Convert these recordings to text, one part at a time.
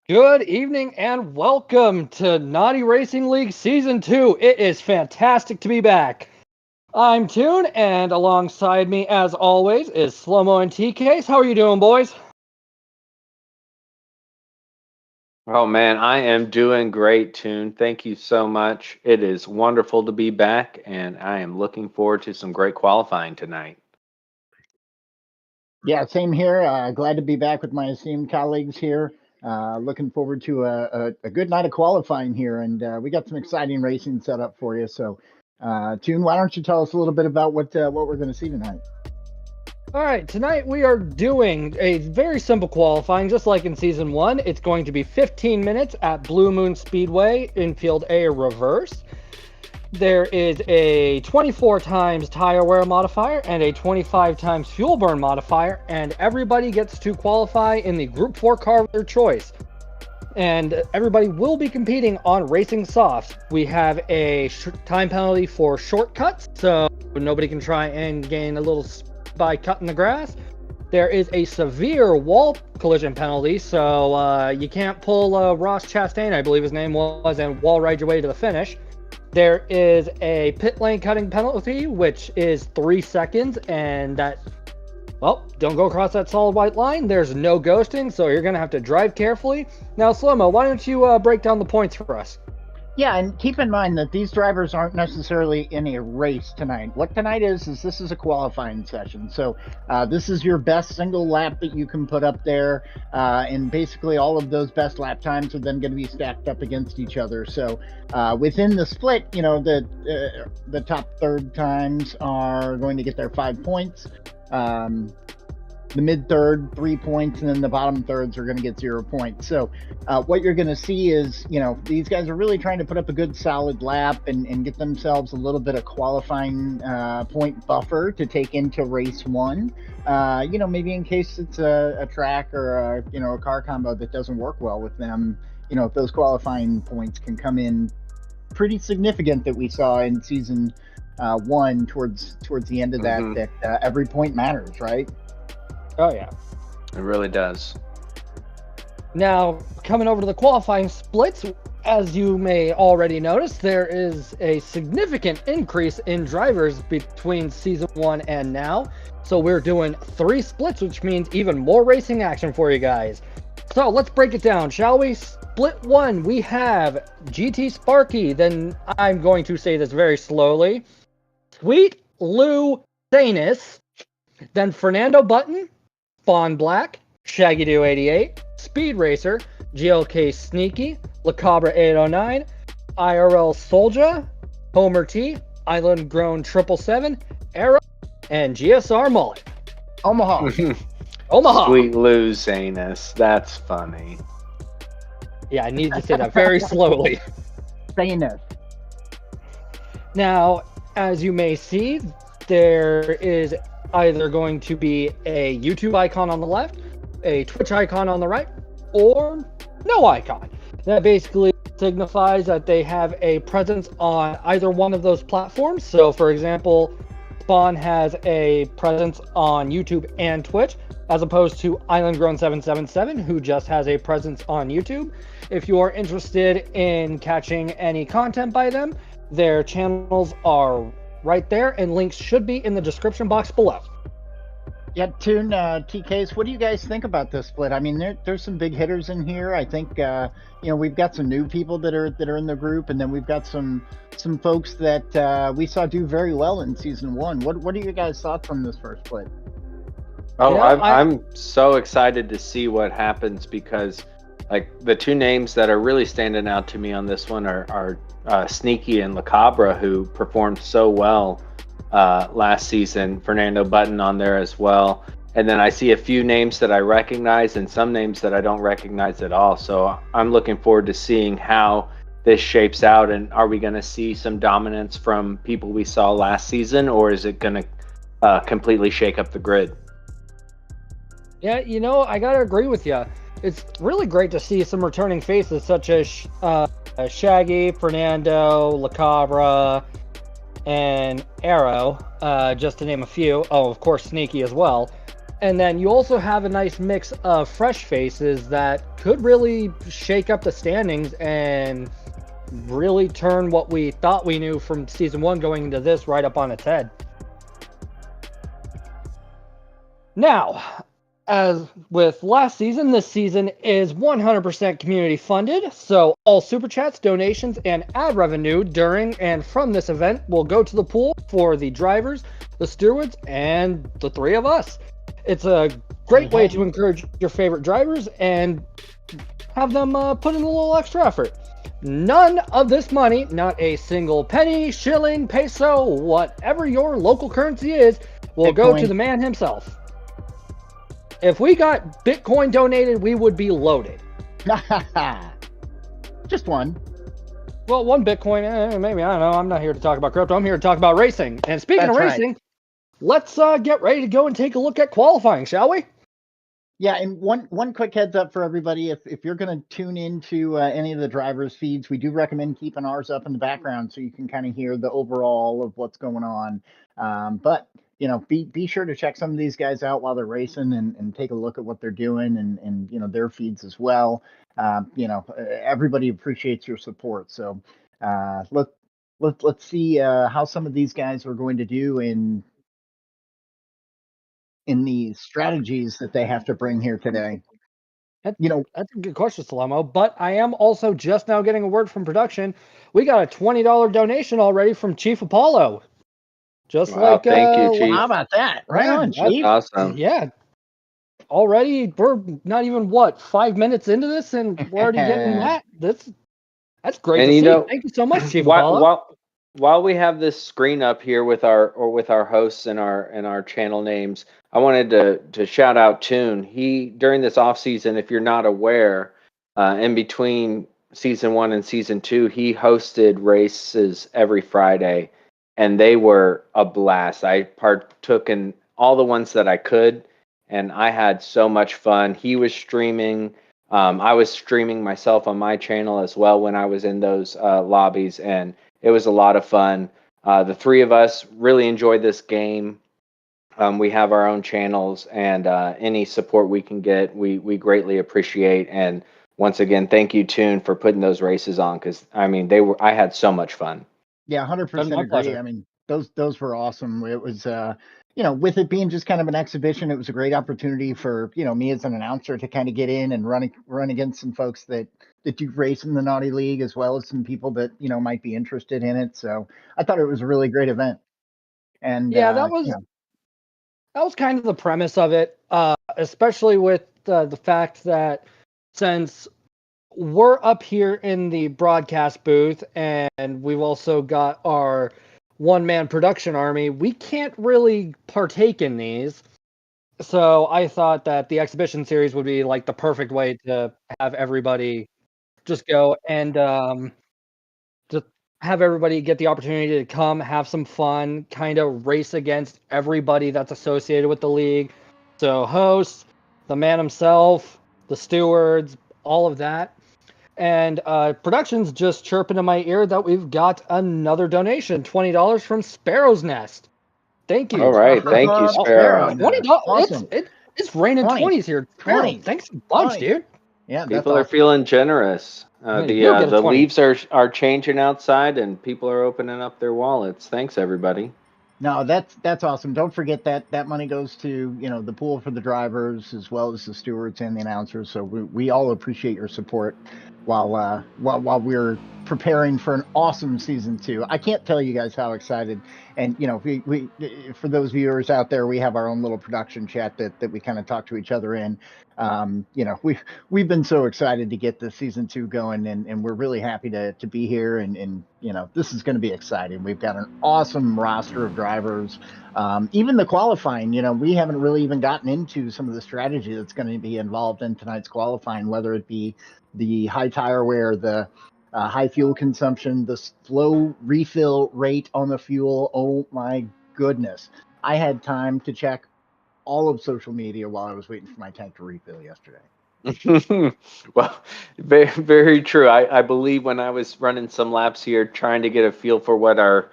Good evening and welcome to Naughty Racing League Season 2. It is fantastic to be back. I'm Toon, and alongside me, as always, is SlowMoe and TCase. How are you doing, boys? Oh man, I am doing great, Toon. Thank you so much. It is wonderful to be back, and I am looking forward to some great qualifying tonight. Yeah, same here. Glad to be back with my esteemed colleagues here. Looking forward to a good night of qualifying here, and we got some exciting racing set up for you. So, Toon, why don't you tell us a little bit about what we're going to see tonight? All right, tonight we are doing a very simple qualifying, just like in Season 1. It's going to be 15 minutes at Blue Moon Speedway, Infield A reverse. There is a 24 times tire wear modifier and a 25 times fuel burn modifier, and everybody gets to qualify in the Group 4 car of their choice. And everybody will be competing on racing softs. We have a time penalty for shortcuts, so nobody can try and gain a little by cutting the grass. There is a severe wall collision penalty, so you can't pull Ross Chastain, I believe his name was, and wall ride your way to the finish. There is a pit lane cutting penalty, which is 3 seconds, and that, well, don't go across that solid white line. There's no ghosting, so you're going to have to drive carefully. Now, SlowMoe, why don't you break down the points for us? Yeah, and keep in mind that these drivers aren't necessarily in a race tonight. What tonight is this is a qualifying session. So this is your best single lap that you can put up there. And basically all of those best lap times are then going to be stacked up against each other. So within the split, you know, the top third times are going to get their 5 points. The mid third, 3 points, and then the bottom thirds are going to get 0 points. So what you're going to see is, you know, these guys are really trying to put up a good solid lap and get themselves a little bit of qualifying point buffer to take into race one. You know, maybe in case it's a track or a car combo that doesn't work well with them. You know, if those qualifying points can come in pretty significant that we saw in season one towards the end of that every point matters, right? Oh, yeah. It really does. Now, coming over to the qualifying splits, as you may already notice, there is a significant increase in drivers between Season 1 and now. So we're doing 3 splits, which means even more racing action for you guys. So let's break it down, shall we? Split 1, we have GT Sparky. Then I'm going to say this very slowly. Sweet Lou Sanus. Then Fernando Button. Spawn Black, Shaggy288, SpeedRacer, GLK Sneaky, Lacabre 809, iRL-iSoulJah, Homer T, Island Grown 777, Arrow, and Jehsr Mullet. Omaha. Omaha. Sweet Lou Sanus. That's funny. Yeah, I need to say that very slowly. Sanus. Now, as you may see, there is either going to be a YouTube icon on the left, a Twitch icon on the right, or no icon. That basically signifies that they have a presence on either one of those platforms. So, for example, Spawn has a presence on YouTube and Twitch, as opposed to Island Grown 777, who just has a presence on YouTube. If you are interested in catching any content by them, their channels are right there, and links should be in the description box below. Yeah, Toon, TCase, what do you guys think about this split? I mean, there's some big hitters in here. I think you know, we've got some new people that are in the group, and then we've got some folks that we saw do very well in season 1. What are your guys' thoughts on this first split? Oh, yeah, I'm so excited to see what happens, because like the 2 names that are really standing out to me on this one are Sneaky and Lacabre, who performed so well last season. Fernando Button on there as well. And then I see a few names that I recognize and some names that I don't recognize at all. So I'm looking forward to seeing how this shapes out. And are we going to see some dominance from people we saw last season, or is it going to completely shake up the grid? Yeah, you know, I gotta agree with you. It's really great to see some returning faces such as Shaggy, Fernando, Lacabre, and Arrow, just to name a few. Oh, of course, Sneaky as well. And then you also have a nice mix of fresh faces that could really shake up the standings and really turn what we thought we knew from season 1 going into this right up on its head. Now, as with last season, this season is 100% community funded, so all super chats, donations, and ad revenue during and from this event will go to the pool for the drivers, the stewards, and the 3 of us. It's a great way to encourage your favorite drivers and have them put in a little extra effort. None of this money, not a single penny, shilling, peso, whatever your local currency is, will go to the man himself. If we got Bitcoin donated, we would be loaded. Just one. Well, one Bitcoin, maybe, I don't know. I'm not here to talk about crypto. I'm here to talk about racing. And speaking of racing, let's get ready to go and take a look at qualifying, shall we? Yeah, and one quick heads up for everybody. If you're going to tune into any of the drivers' feeds, we do recommend keeping ours up in the background so you can kind of hear the overall of what's going on. But be sure to check some of these guys out while they're racing and take a look at what they're doing and their feeds as well. Everybody appreciates your support. So let's see how some of these guys are going to do in the strategies that they have to bring here today. That's a good question, SlowMoe. But I am also just now getting a word from production. We got a $20 donation already from Chief Apollo. Just thank you, Chief. How about that? Right on, Chief. That's awesome. Yeah. Already, we're not even 5 minutes into this, and we're already getting that. That's great to see. Thank you so much, Chief Apollo. While we have this screen up here with our hosts and our channel names, I wanted to shout out Toon. He, during this off season, if you're not aware, in between season 1 and season 2, he hosted races every Friday, and they were a blast. I partook in all the ones that I could, and I had so much fun. He was streaming. I was streaming myself on my channel as well when I was in those lobbies, and it was a lot of fun. The 3 of us really enjoyed this game. We have our own channels, and any support we can get, we greatly appreciate. And once again, thank you, Toon, for putting those races on, because I had so much fun. Yeah, 100% agree. I mean, those were awesome. It was with it being just kind of an exhibition, it was a great opportunity for me as an announcer to kind of get in and run against some folks that do race in the Naughty League, as well as some people that might be interested in it. So I thought it was a really great event. And yeah, that was kind of the premise of it, especially with the fact that since we're up here in the broadcast booth and we've also got our one-man production army, we can't really partake in these. So I thought that the exhibition series would be like the perfect way to have everybody just go and just have everybody get the opportunity to come, have some fun, kind of race against everybody that's associated with the league. So hosts, the man himself, the stewards, all of that. And production's just chirping in my ear that we've got another donation, $20 from Sparrow's Nest. Thank you. All right, thank you, Sparrow. $20. Awesome. It's raining 20s here. 20. Thanks a bunch, dude. Yeah, people are feeling generous. The leaves are changing outside, and people are opening up their wallets. Thanks, everybody. No, that's awesome. Don't forget that money goes to the pool for the drivers as well as the stewards and the announcers. So we all appreciate your support while we're preparing for an awesome season 2. I can't tell you guys how excited. And we for those viewers out there, we have our own little production chat that we kind of talk to each other in. We've been so excited to get this season 2 going, and we're really happy to be here. And this is going to be exciting. We've got an awesome roster of drivers. Even the qualifying, we haven't really even gotten into some of the strategy that's going to be involved in tonight's qualifying, whether it be the high tire wear, the high fuel consumption, the slow refill rate on the fuel. Oh my goodness. I had time to check all of social media while I was waiting for my tank to refill yesterday. Well, very, very true. I believe when I was running some laps here trying to get a feel for what our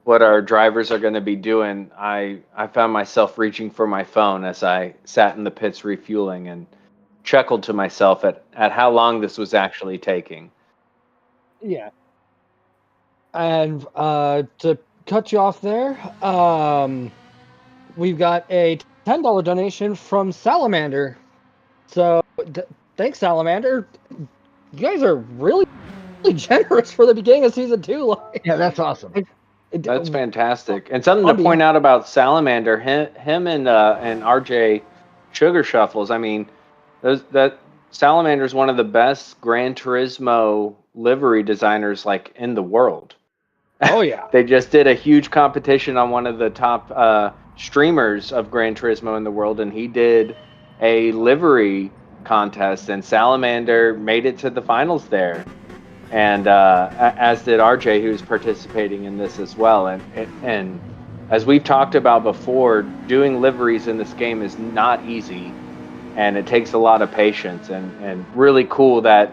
what our drivers are going to be doing, I found myself reaching for my phone as I sat in the pits refueling and chuckled to myself at how long this was actually taking. Yeah. And to cut you off there, we've got a $10 donation from Salamander. So thanks, Salamander. You guys are really generous for the beginning of season 2. Like, yeah, that's awesome. That's fantastic. And something to point out about Salamander, him and RJ Sugar Shuffles. I mean, that Salamander is one of the best Gran Turismo livery designers like in the world. Oh yeah. They just did a huge competition on one of the top streamers of Gran Turismo in the world, and he did a livery contest, and Salamander made it to the finals there. And as did RJ, who's participating in this as well. And as we've talked about before, doing liveries in this game is not easy, and it takes a lot of patience. And really cool that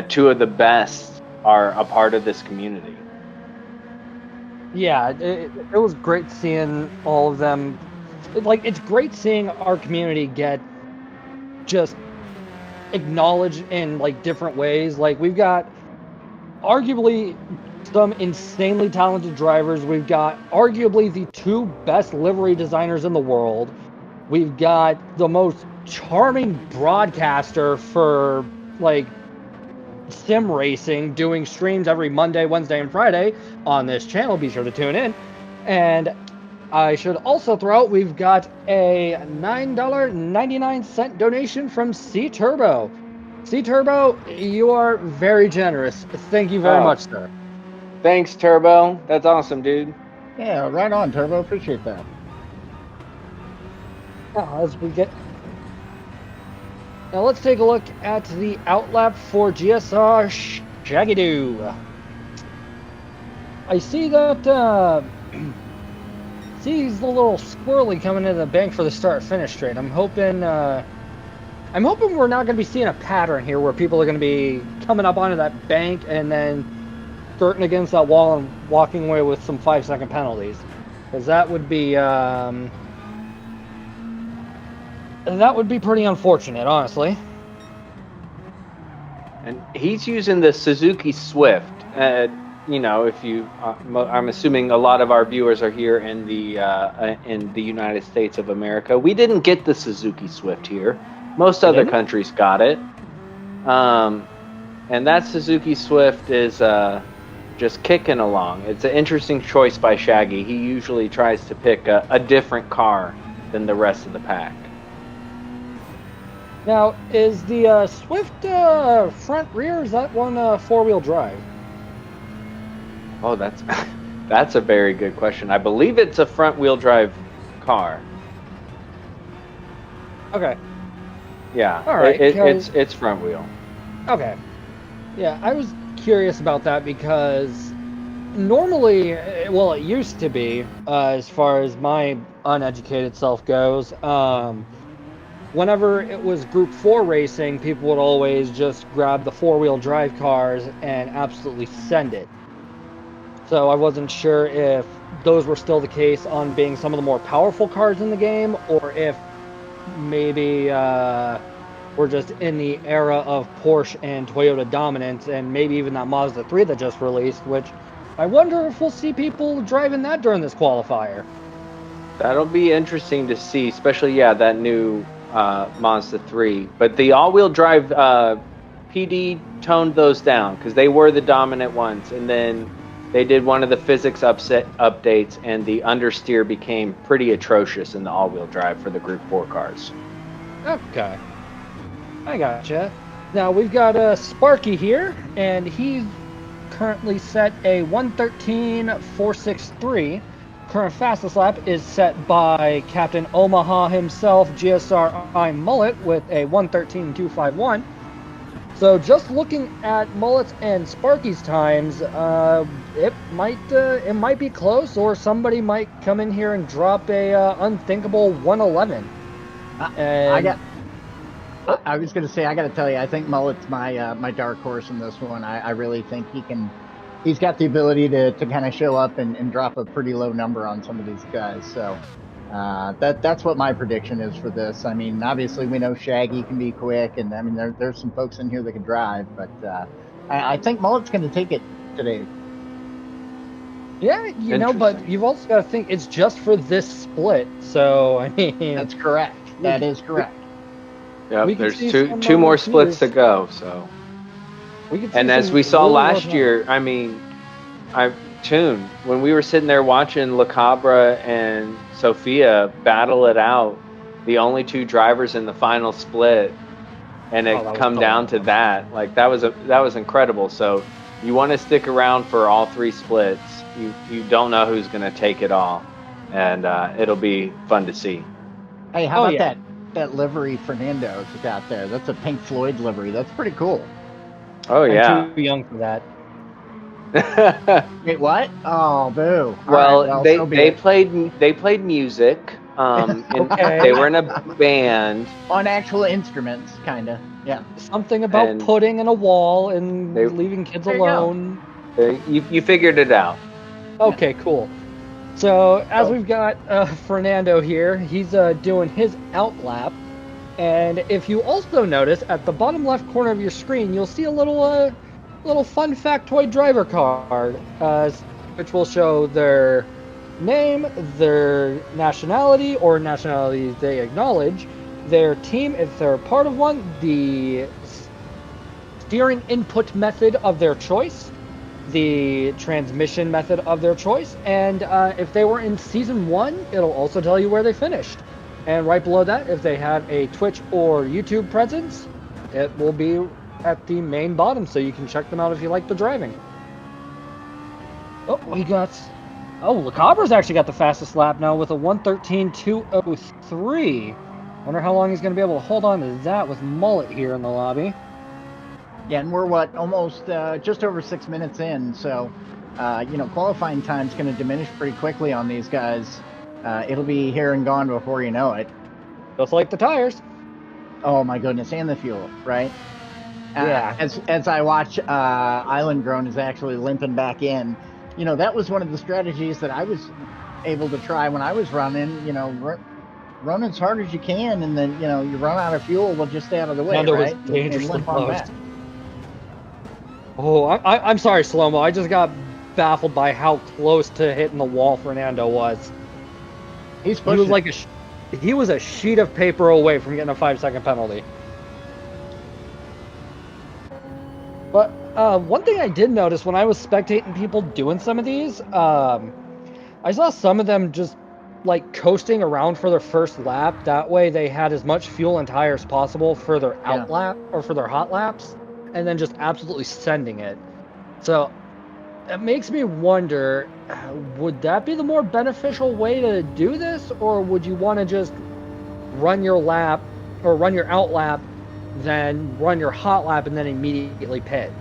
two of the best are a part of this community. Yeah, it was great seeing all of them. Like, it's great seeing our community get just acknowledged in like different ways. Like, we've got arguably some insanely talented drivers. We've got arguably the 2 best livery designers in the world. We've got the most charming broadcaster for like sim racing, doing streams every Monday, Wednesday, and Friday on this channel. Be sure to tune in. And I should also throw out, we've got a $9.99 donation from C Turbo. C Turbo, you are very generous. Thank you very much, sir. Thanks, Turbo. That's awesome, dude. Yeah, right on, Turbo. Appreciate that. As we get... Now let's take a look at the outlap for Jehsr Shaggy Doo. I see that sees the little squirrely coming into the bank for the start-finish straight. I'm hoping we're not going to be seeing a pattern here where people are going to be coming up onto that bank and then skirting against that wall and walking away with some 5-second penalties, because that would be pretty unfortunate, honestly. And he's using the Suzuki Swift. You know, if you, I'm assuming a lot of our viewers are here in the United States of America. We didn't get the Suzuki Swift here. Most other countries got it. And that Suzuki Swift is just kicking along. It's an interesting choice by Shaggy. He usually tries to pick a different car than the rest of the pack. Now, is the Swift front rear, is that one 4-wheel drive? Oh, that's a very good question. I believe it's a front-wheel drive car. Okay. Yeah. All right. It's front wheel. Okay. Yeah, I was curious about that because normally, well, it used to be, as far as my uneducated self goes, whenever it was Group 4 racing, people would always just grab the 4-wheel drive cars and absolutely send it. So I wasn't sure if those were still the case on being some of the more powerful cars in the game, or if maybe we're just in the era of Porsche and Toyota dominance, and maybe even that Mazda 3 that just released, which I wonder if we'll see people driving that during this qualifier. That'll be interesting to see, especially, that new Mazda 3. But the all-wheel drive PD toned those down because they were the dominant ones, and then they did one of the physics updates, and the understeer became pretty atrocious in the all-wheel drive for the Group 4 cars. Okay. I gotcha. Now, we've got Sparky here, and he's currently set a 1:13.463. Current fastest lap is set by Captain Omaha himself, Jehsr Mullet, with a 1:13.251. So just looking at Mullet's and Sparky's times, it might be close, or somebody might come in here and drop a unthinkable 1:11. I was going to say, I got to tell you, I think Mullet's my dark horse in this one. I really think he can he's got the ability to kind of show up and drop a pretty low number on some of these guys. So that's what my prediction is for this. I mean, obviously we know Shaggy can be quick, and I mean there's some folks in here that can drive, but I think Mullet's going to take it today. Yeah, you know, but you've also got to think it's just for this split. So I mean, that's correct. That is correct. Yeah, there's two more splits to go. So, and as we saw last year, I mean, Toon, when we were sitting there watching La Cabra and Sophia battle it out, the only two drivers in the final split, and it come down to that, like that was incredible. So you want to stick around for all three splits. You don't know who's going to take it all, and it'll be fun to see. Hey, how about that livery Fernando's out there? That's a Pink Floyd livery. That's pretty cool. Oh yeah. I'm too young for that. Wait, what? Oh, boo. Well, they played music. Okay. They were in a band on actual instruments, kind of. Yeah. Something about putting in a wall and leaving kids alone. You figured it out. Okay, cool. So as we've got Fernando here, he's doing his out lap, and if you also notice at the bottom left corner of your screen, you'll see a little fun factoid driver card, which will show their name, their nationality or nationality they acknowledge, their team if they're part of one, the steering input method of their choice, the transmission method of their choice, and if they were in season 1, it'll also tell you where they finished. And right below that, if they have a Twitch or YouTube presence, it will be at the main bottom, so you can check them out if you like the driving. La Cabra's actually got the fastest lap now with a 1:13.203. Wonder how long he's going to be able to hold on to that with Mullet here in the lobby. Yeah, and we're almost just over 6 minutes in, so qualifying time's going to diminish pretty quickly on these guys. It'll be here and gone before you know it. Just like the tires. Oh my goodness, and the fuel, right? Yeah. As I watch Island Grown is actually limping back in, that was one of the strategies that I was able to try when I was running. Run as hard as you can, and then you run out of fuel, well, just stay out of the way, right? Was dangerously close. Oh, I'm sorry, SlowMoe. I just got baffled by how close to hitting the wall Fernando was. He's pushing. He was a sheet of paper away from getting a 5-second penalty. But one thing I did notice when I was spectating people doing some of these, I saw some of them just coasting around for their first lap. That way they had as much fuel and tire as possible for their out lap or for their hot laps, and then just absolutely sending it. So it makes me wonder, would that be the more beneficial way to do this, or would you want to just run your lap or run your out lap, then run your hot lap and then immediately pit?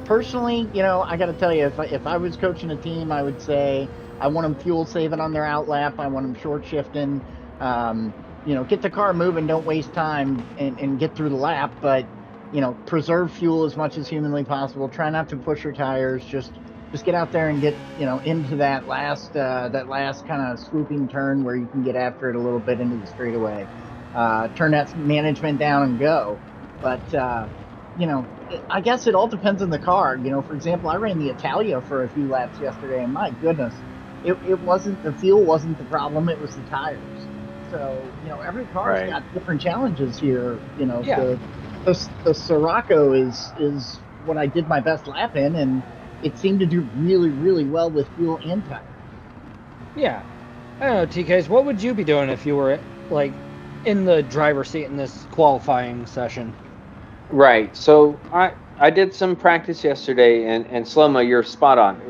Personally, I got to tell you, if I was coaching a team, I would say I want them fuel saving on their out lap. I want them short shifting. Get the car moving. Don't waste time and get through the lap. But preserve fuel as much as humanly possible. Try not to push your tires. Just get out there and get into that last kind of swooping turn where you can get after it a little bit into the straightaway. Turn that management down and go. But I guess it all depends on the car. For example, I ran the Italia for a few laps yesterday, and my goodness, it wasn't the fuel wasn't the problem, it was the tires. So every car's got different challenges here. The Sirocco is what I did my best lap in, and it seemed to do really, really well with fuel and tire. Yeah. I don't know, TCase, what would you be doing if you were in the driver's seat in this qualifying session? Right. So I did some practice yesterday, and SlowMoe, you're spot on.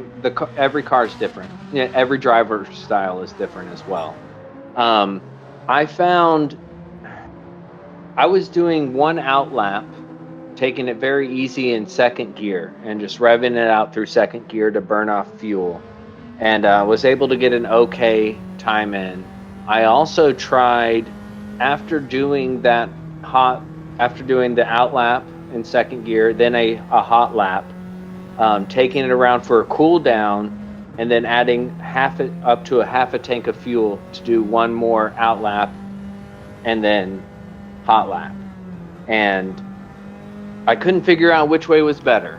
Every car is different. Every driver style is different as well. I found I was doing one out lap, taking it very easy in second gear and just revving it out through second gear to burn off fuel, and was able to get an okay time in. I also tried after doing the out lap in second gear, then a hot lap, taking it around for a cool down, and then adding up to half a tank of fuel to do one more out lap and then hot lap. And I couldn't figure out which way was better.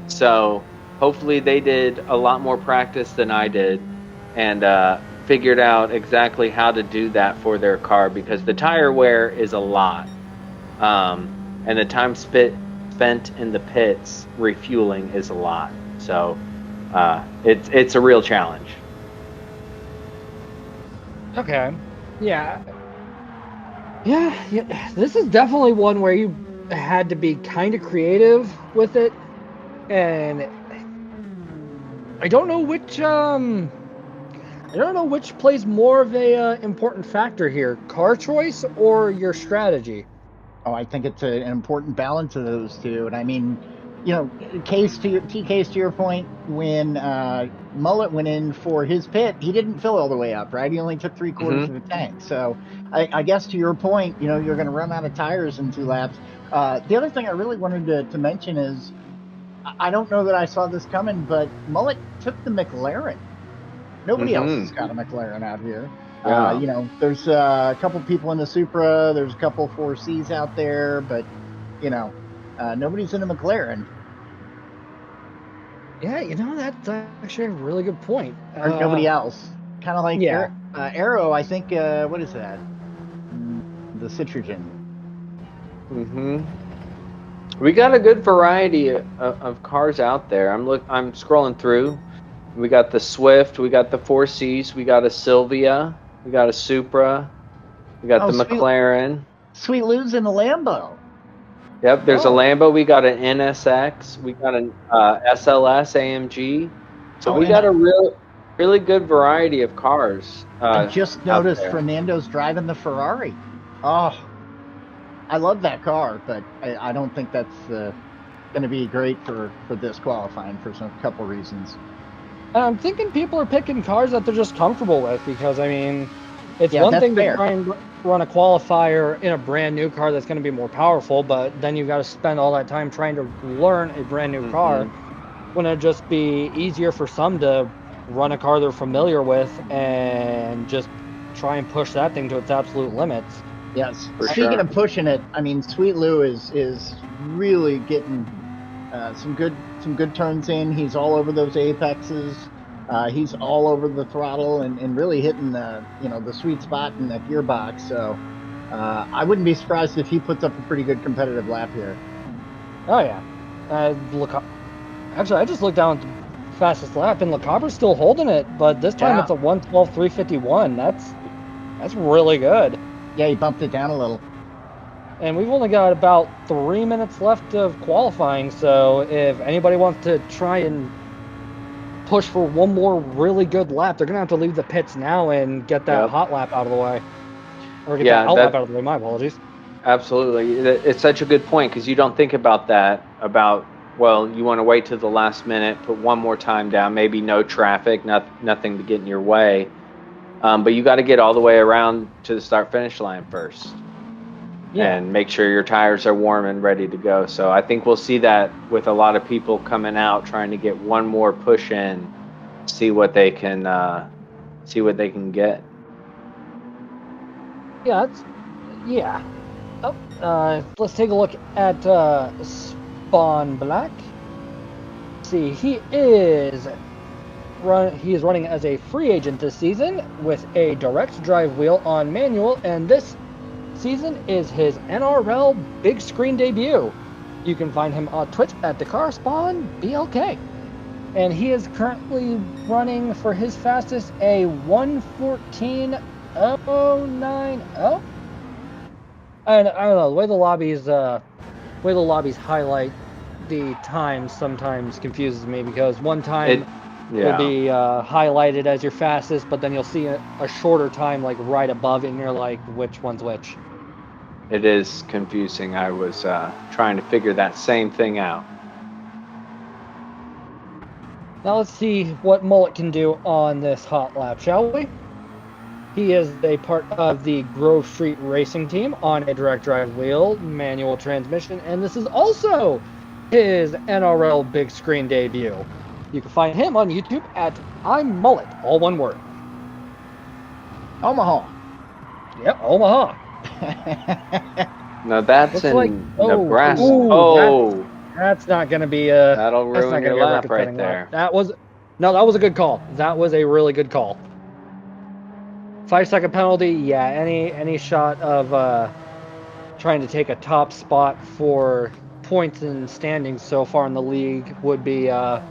So hopefully they did a lot more practice than I did and figured out exactly how to do that for their car, because the tire wear is a lot. And the time spent in the pits refueling is a lot. So it's a real challenge. Okay. Yeah. This is definitely one where you had to be kind of creative with it, and I don't know which plays more of a important factor here: car choice or your strategy. Oh, I think it's an important balance of those two. And I mean, you know, TCase, to your point, when Mullet went in for his pit, he didn't fill all the way up, right? He only took 3/4 of the tank. So I guess to your point, you know, you're going to run out of tires in 2 laps. The other thing I really wanted to mention is, I don't know that I saw this coming, but Mullet took the McLaren. Nobody else has got a McLaren out here. Yeah. You know, there's a couple people in the Supra, there's a couple 4Cs out there, but, you know, nobody's in a McLaren. Yeah, you know, that's actually a really good point. Or nobody else. Kind of like Aero, I think, what is that? The Citroen. We got a good variety of cars out there. I'm scrolling through. We got the Swift, we got the 4Cs, we got a Silvia, we got a Supra, we got the McLaren. Sweet Lou's in the Lambo. Yep, there's a Lambo. We got an NSX. We got an SLS AMG. So we got a really good variety of cars. I just noticed Fernando's driving the Ferrari. Oh, I love that car, but I don't think that's going to be great for this qualifying for a couple reasons. I'm thinking people are picking cars that they're just comfortable with, because, I mean, it's one thing to try and run a qualifier in a brand new car that's going to be more powerful, but then you've got to spend all that time trying to learn a brand new car. Wouldn't it just be easier for some to run a car they're familiar with and just try and push that thing to its absolute limits? Yes. Speaking of pushing it, I mean, Sweet Lou is really getting some good turns in. He's all over those apexes. He's all over the throttle and really hitting the sweet spot in that gearbox. So I wouldn't be surprised if he puts up a pretty good competitive lap here. Oh yeah. Actually, I just looked down at the fastest lap, and Lacabra's still holding it, but this time it's a 1:12.351. That's really good. Yeah, he bumped it down a little. And we've only got about 3 minutes left of qualifying, so if anybody wants to try and push for one more really good lap, they're going to have to leave the pits now and get that hot lap out of the way. Or get that hot lap out of the way, my apologies. Absolutely. It's such a good point, because you don't think about that, you want to wait to the last minute, put one more time down, maybe no traffic, nothing to get in your way. But you got to get all the way around to the start-finish line first. Yeah. And make sure your tires are warm and ready to go. So I think we'll see that with a lot of people coming out trying to get one more push in, see what they can get. Let's take a look at Spawn Black. See, he is running as a free agent this season with a direct drive wheel on manual, and this season is his NRL big screen debut. You can find him on Twitch at TheCarSpawnBLK, and he is currently running for his fastest a 1:14.090. And I don't know, the way the lobbies highlight the times sometimes confuses me, because one time will be highlighted as your fastest, but then you'll see a shorter time like right above it, and you're like, which one's which? It is confusing. I was trying to figure that same thing out. Now let's see what Mullet can do on this hot lap, shall we? He is a part of the Grove Street Racing team on a direct drive wheel, manual transmission, and this is also his NRL big screen debut. You can find him on YouTube at I'm Mullet, all one word. Omaha. Yep, Omaha. Now that's Looks in like, Nebraska. That's not going to be a. That'll ruin your lap right there. That was a good call. That was a really good call. 5-second penalty. Yeah, any shot of trying to take a top spot for points and standings so far in the league would be well,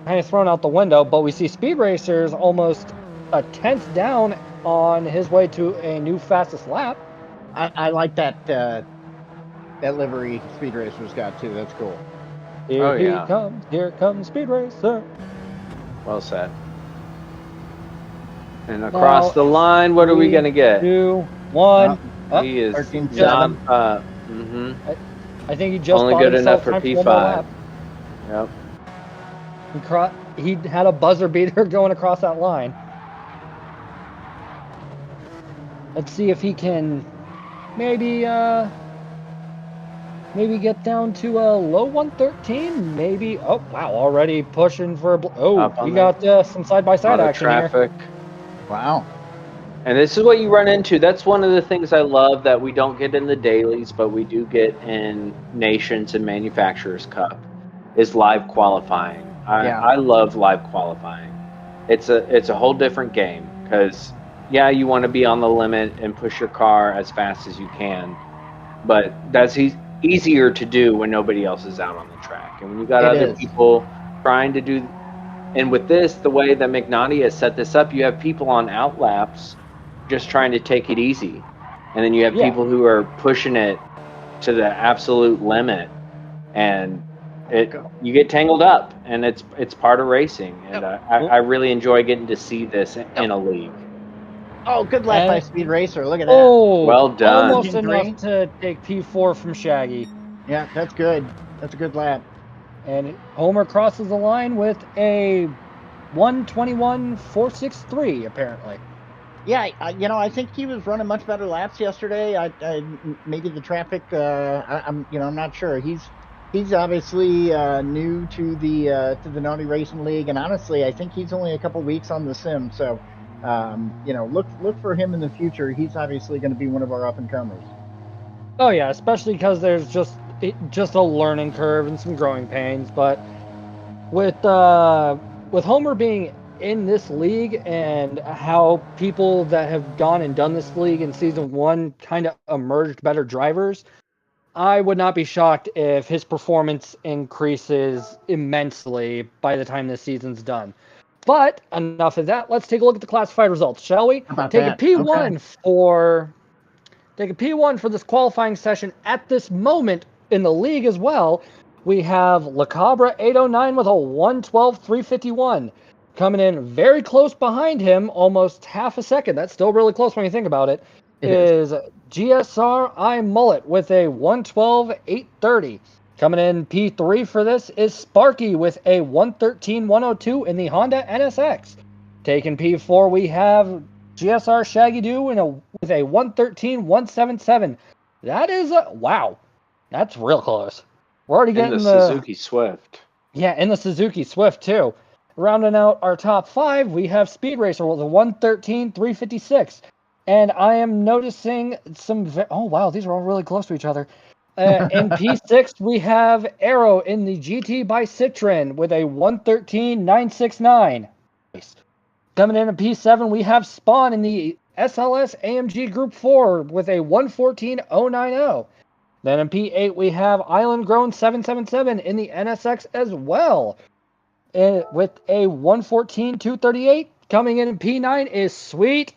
kind of thrown out the window. But we see SpeedRacer's almost a 10th down on his way to a new fastest lap. I like that livery SpeedRacer's got too. That's cool. Here comes SpeedRacer. Well said. And across the line, what are we gonna get? 2, 1. He is 13-7. not. I think he just only good enough for P5. Yep. He had a buzzer beater going across that line. Let's see if he can maybe get down to a low 113. Maybe. Oh wow! Already pushing for. We got some side-by-side action traffic. Here. Wow. And this is what you run into. That's one of the things I love that we don't get in the dailies, but we do get in Nations and Manufacturers Cup, is live qualifying. I love live qualifying. It's a whole different game because, yeah, you want to be on the limit and push your car as fast as you can, but that's easier to do when nobody else is out on the track. And when you got other people trying to do, and with this, the way that McNaughty has set this up, you have people on outlaps just trying to take it easy. And then you have people who are pushing it to the absolute limit, and you get tangled up, and it's part of racing. And I really enjoy getting to see this in a league. Oh, good lap by SpeedRacer. Look at that. Oh, well done. Almost enough to take P4 from Shaggy. Yeah, that's good. That's a good lap. And Homer crosses the line with a 1:21.463, apparently. Yeah, I think he was running much better laps yesterday. Maybe the traffic. I'm not sure. He's obviously new to the Naughty Racing League, and honestly, I think he's only a couple weeks on the sim. So, look for him in the future. He's obviously going to be one of our up and comers. Oh yeah, especially because there's just a learning curve and some growing pains. But with Homer being in this league and how people that have gone and done this league in season 1 kind of emerged better drivers, I would not be shocked if his performance increases immensely by the time this season's done. But enough of that. Let's take a look at the classified results, shall we? Take a P1 for this qualifying session at this moment in the league as well. We have LaCabra 809 with a 1:12.351. Coming in very close behind him, almost half a second. That's still really close when you think about it. Is Jehsr I Mullet with a 1:12.830. Coming in P3 for this is Sparky with a 1:13.102 in the Honda NSX. Taking P4, we have Jehsr Shaggy Doo with a 1:13.177. That is wow. That's real close. We're already getting the Suzuki Swift. Yeah, in the Suzuki Swift too. Rounding out our top 5, we have SpeedRacer with a 1:13.356. And I am noticing some... oh, wow, these are all really close to each other. In P6, we have Arrow in the GT by Citroen with a 1:13.969. Coming in at P7, we have Spawn in the SLS AMG Group 4 with a 1:14.090. Then in P8, we have Island Grown 777 in the NSX as well, with a 1:14.238. Coming in P9 is Sweet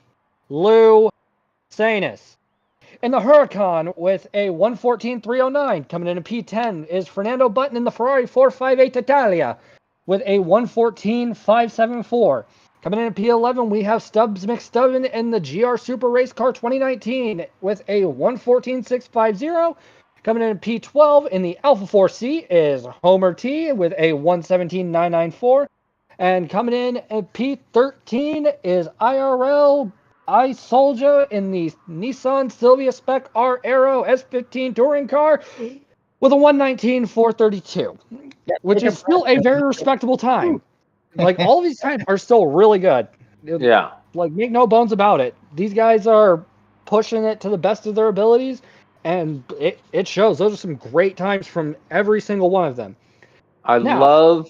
Lou Sanus. In the Huracan with a 1:14.309. Coming in P10 is Fernando Button in the Ferrari 458 Italia with a 1:14.574. Coming in P11, we have StubsMcStubbin in the GR Super Race Car 2019 with a 1:14.650. Coming in P12 in the Alpha 4C is Homer T with a 1:17.994. And coming in at P13 is iRL-iSoulJah in the Nissan Silvia Spec R Aero S15 touring car with a 119.432, which is still a very respectable time. Like, all of these times are still really good. Yeah. Like, make no bones about it. These guys are pushing it to the best of their abilities, and it shows. Those are some great times from every single one of them. I love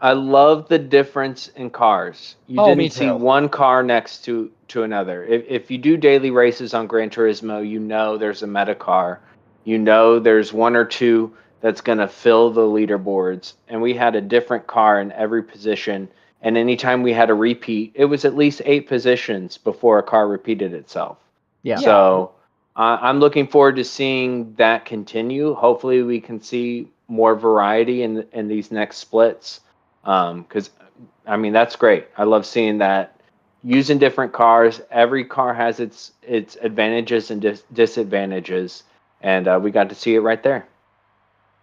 the difference in cars. You me didn't too. see one car next to another. If you do daily races on Gran Turismo, you know there's a meta car. You know there's one or two that's going to fill the leaderboards. And we had a different car in every position. And anytime we had a repeat, it was at least 8 positions before a car repeated itself. Yeah. So I'm looking forward to seeing that continue. Hopefully we can see more variety in these next splits. Because I mean, that's great. I love seeing that. Using different cars, every car has its advantages and disadvantages, and we got to see it right there.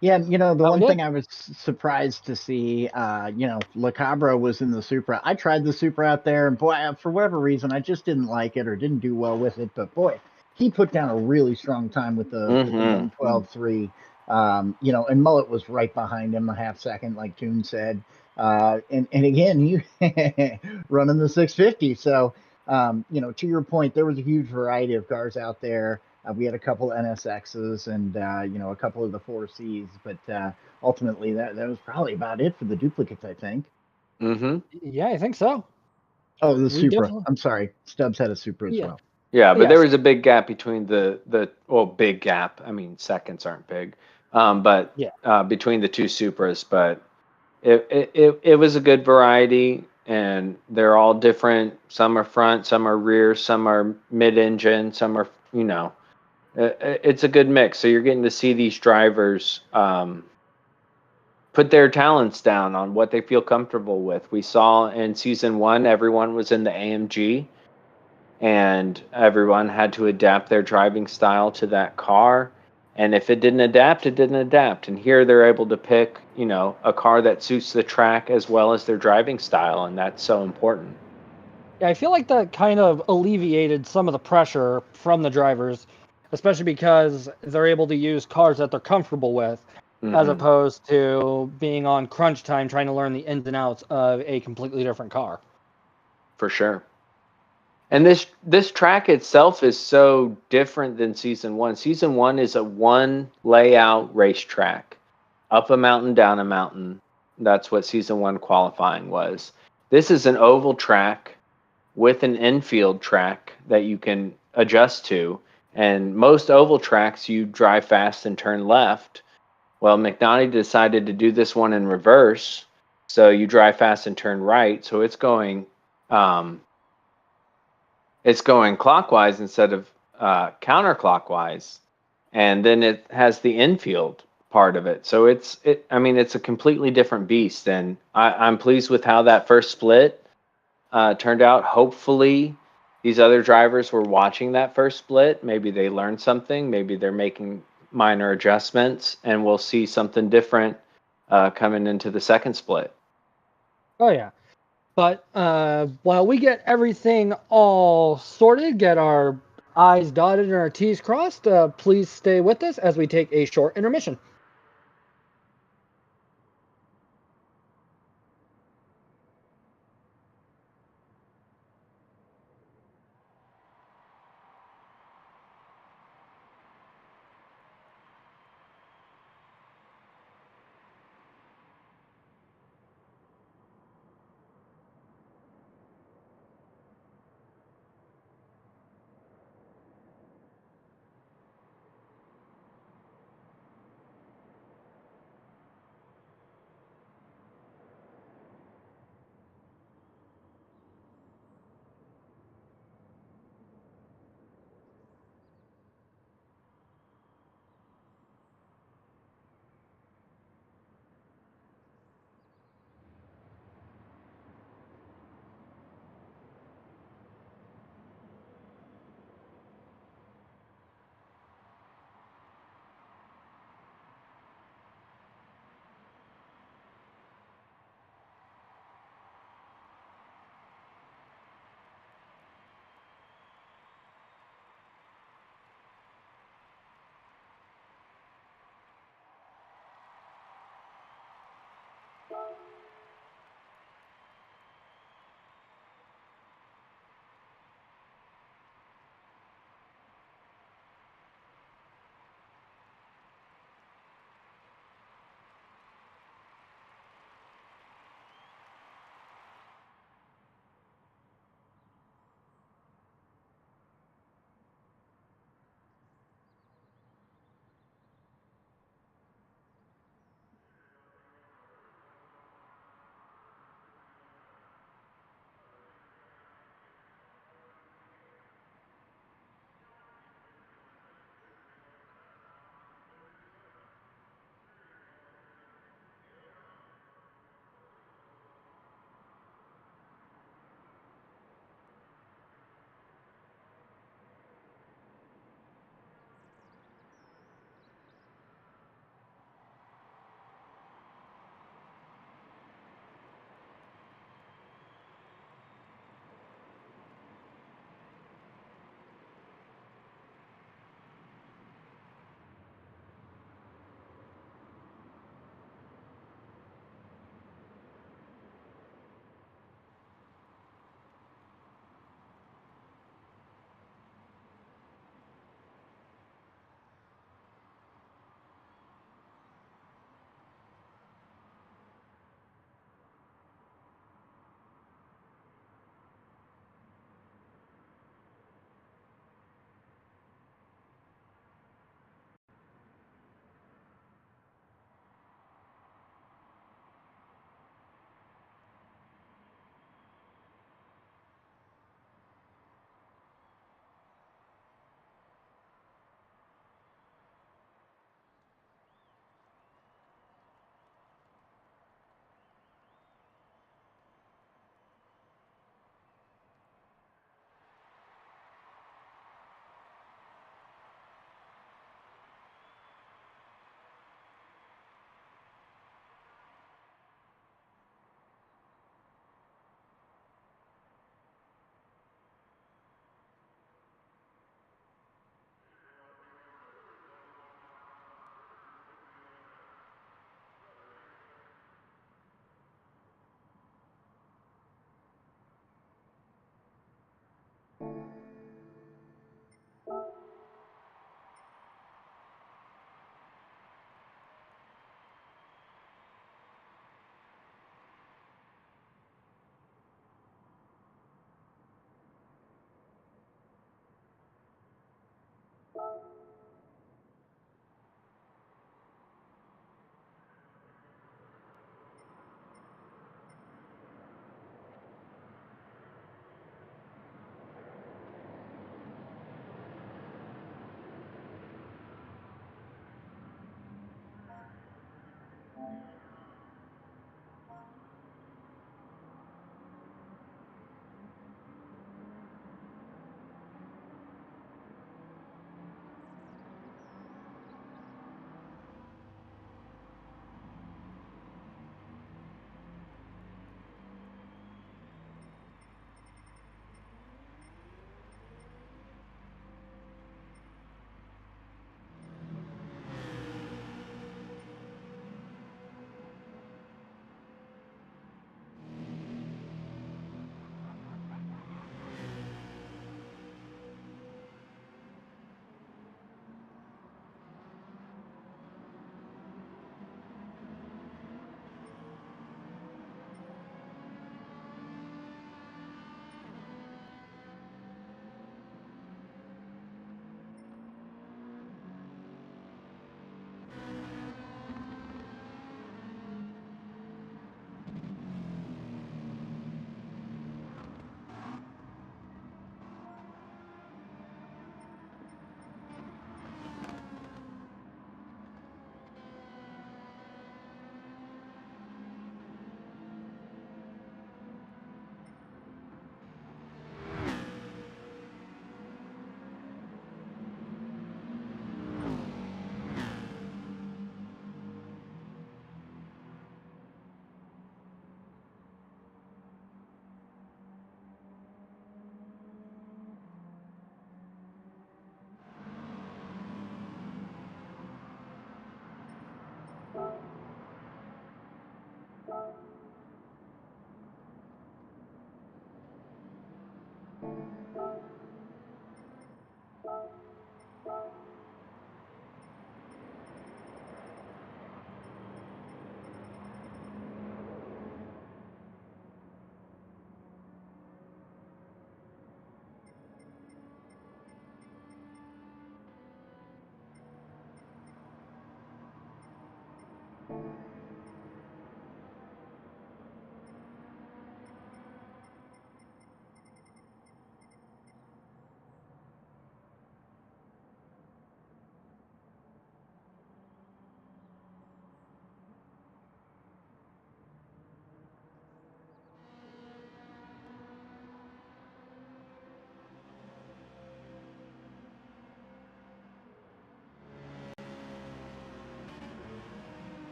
Yeah, the one thing I was surprised to see, Le Cabra was in the Supra. I tried the Supra out there, and boy, for whatever reason, I just didn't like it or didn't do well with it. But boy, he put down a really strong time with the 112.3. And Mullet was right behind him a half second, like Toon said. And again, you running the 650. So, to your point, there was a huge variety of cars out there. We had a couple NSXs and a couple of the 4Cs, but ultimately that was probably about it for the duplicates, I think. Yeah, I think so. Oh, the Supra. I'm sorry, Stubbs had a Supra as well. Yeah, but there was a big gap between big gap. I mean, seconds aren't big, but between the two Supras. But it was a good variety, and they're all different. Some are front, some are rear, some are mid-engine, some are it's a good mix. So you're getting to see these drivers put their talents down on what they feel comfortable with. We saw in season 1, everyone was in the AMG, and everyone had to adapt their driving style to that car. And if it didn't adapt, it didn't adapt. And here they're able to pick, a car that suits the track as well as their driving style, and that's so important. Yeah, I feel like that kind of alleviated some of the pressure from the drivers, especially because they're able to use cars that they're comfortable with, as opposed to being on crunch time trying to learn the ins and outs of a completely different car. For sure. And this track itself is so different than season 1. Season 1 is a one layout racetrack, up a mountain, down a mountain. That's what season 1 qualifying was. This is an oval track with an infield track that you can adjust to. And most oval tracks, you drive fast and turn left. Well, McNaughty decided to do this one in reverse. So you drive fast and turn right. So it's going clockwise instead of counterclockwise. And then it has the infield part of it. So it's a completely different beast. And I'm pleased with how that first split turned out. Hopefully these other drivers were watching that first split. Maybe they learned something. Maybe they're making minor adjustments, and we'll see something different coming into the second split. Oh, yeah. But while we get everything all sorted, get our I's dotted and our T's crossed, please stay with us as we take a short intermission.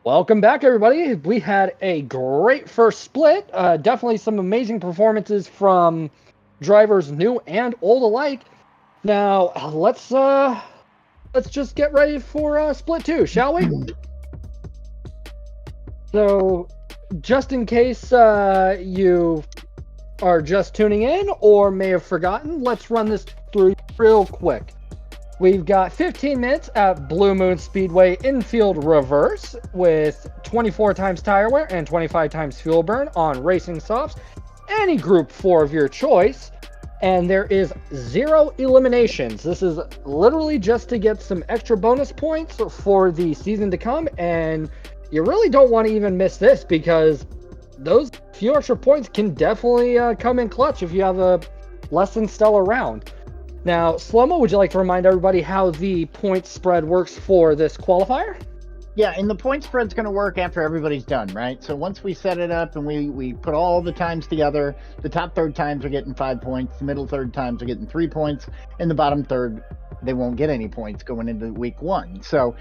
Welcome back, everybody. We had a great first split. Definitely some amazing performances from drivers new and old alike. Now let's just get ready for split 2, shall we? So, just in case you are just tuning in or may have forgotten, let's run this through real quick. We've got 15 minutes at Blue Moon Speedway Infield Reverse with 24 times tire wear and 25 times fuel burn on racing softs, any group 4 of your choice, and there is 0 eliminations. This is literally just to get some extra bonus points for the season to come, and you really don't want to even miss this because those few extra points can definitely come in clutch if you have a less than stellar round. Now, SlowMoe, would you like to remind everybody how the point spread works for this qualifier? Yeah, and the point spread's going to work after everybody's done, right? So once we set it up and we put all the times together, the top third times are getting 5 points, the middle third times are getting 3 points, and the bottom third, they won't get any points going into week 1. So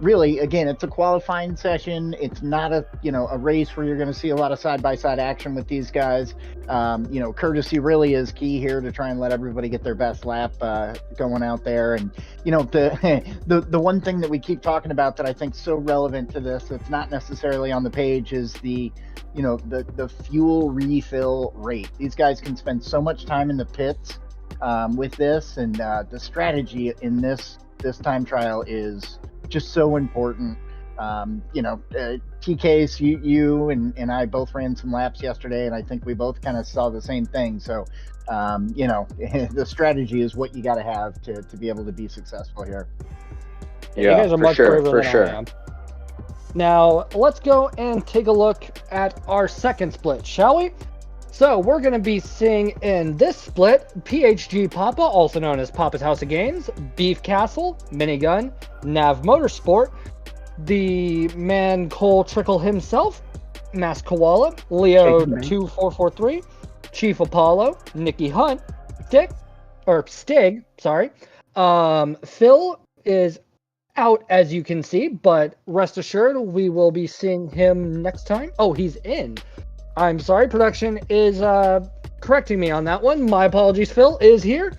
really, again, it's a qualifying session. It's not a race where you're going to see a lot of side-by-side action with these guys. Courtesy really is key here to try and let everybody get their best lap going out there. And the one thing that we keep talking about that I think is so relevant to this that's not necessarily on the page is the fuel refill rate. These guys can spend so much time in the pits with this, and the strategy in this time trial is just so important. TCase, you and I both ran some laps yesterday, and I think we both kind of saw the same thing. So, the strategy is what you got to have to be able to be successful here. Yeah, you guys are much braver than I am. Now, let's go and take a look at our second split, shall we? So, we're going to be seeing in this split, PHG Papa, also known as Papa's House of Games, BeefCastle, Minigun, Nav Motorsport, the man Cole Trickle himself, Mass Koala, Leo 2443, Chief Apollo, Nikki Hunt, Stig, sorry. Phil is out, as you can see, but rest assured we will be seeing him next time. Oh, he's in. I'm sorry, production is correcting me on that one. My apologies, Phil is here.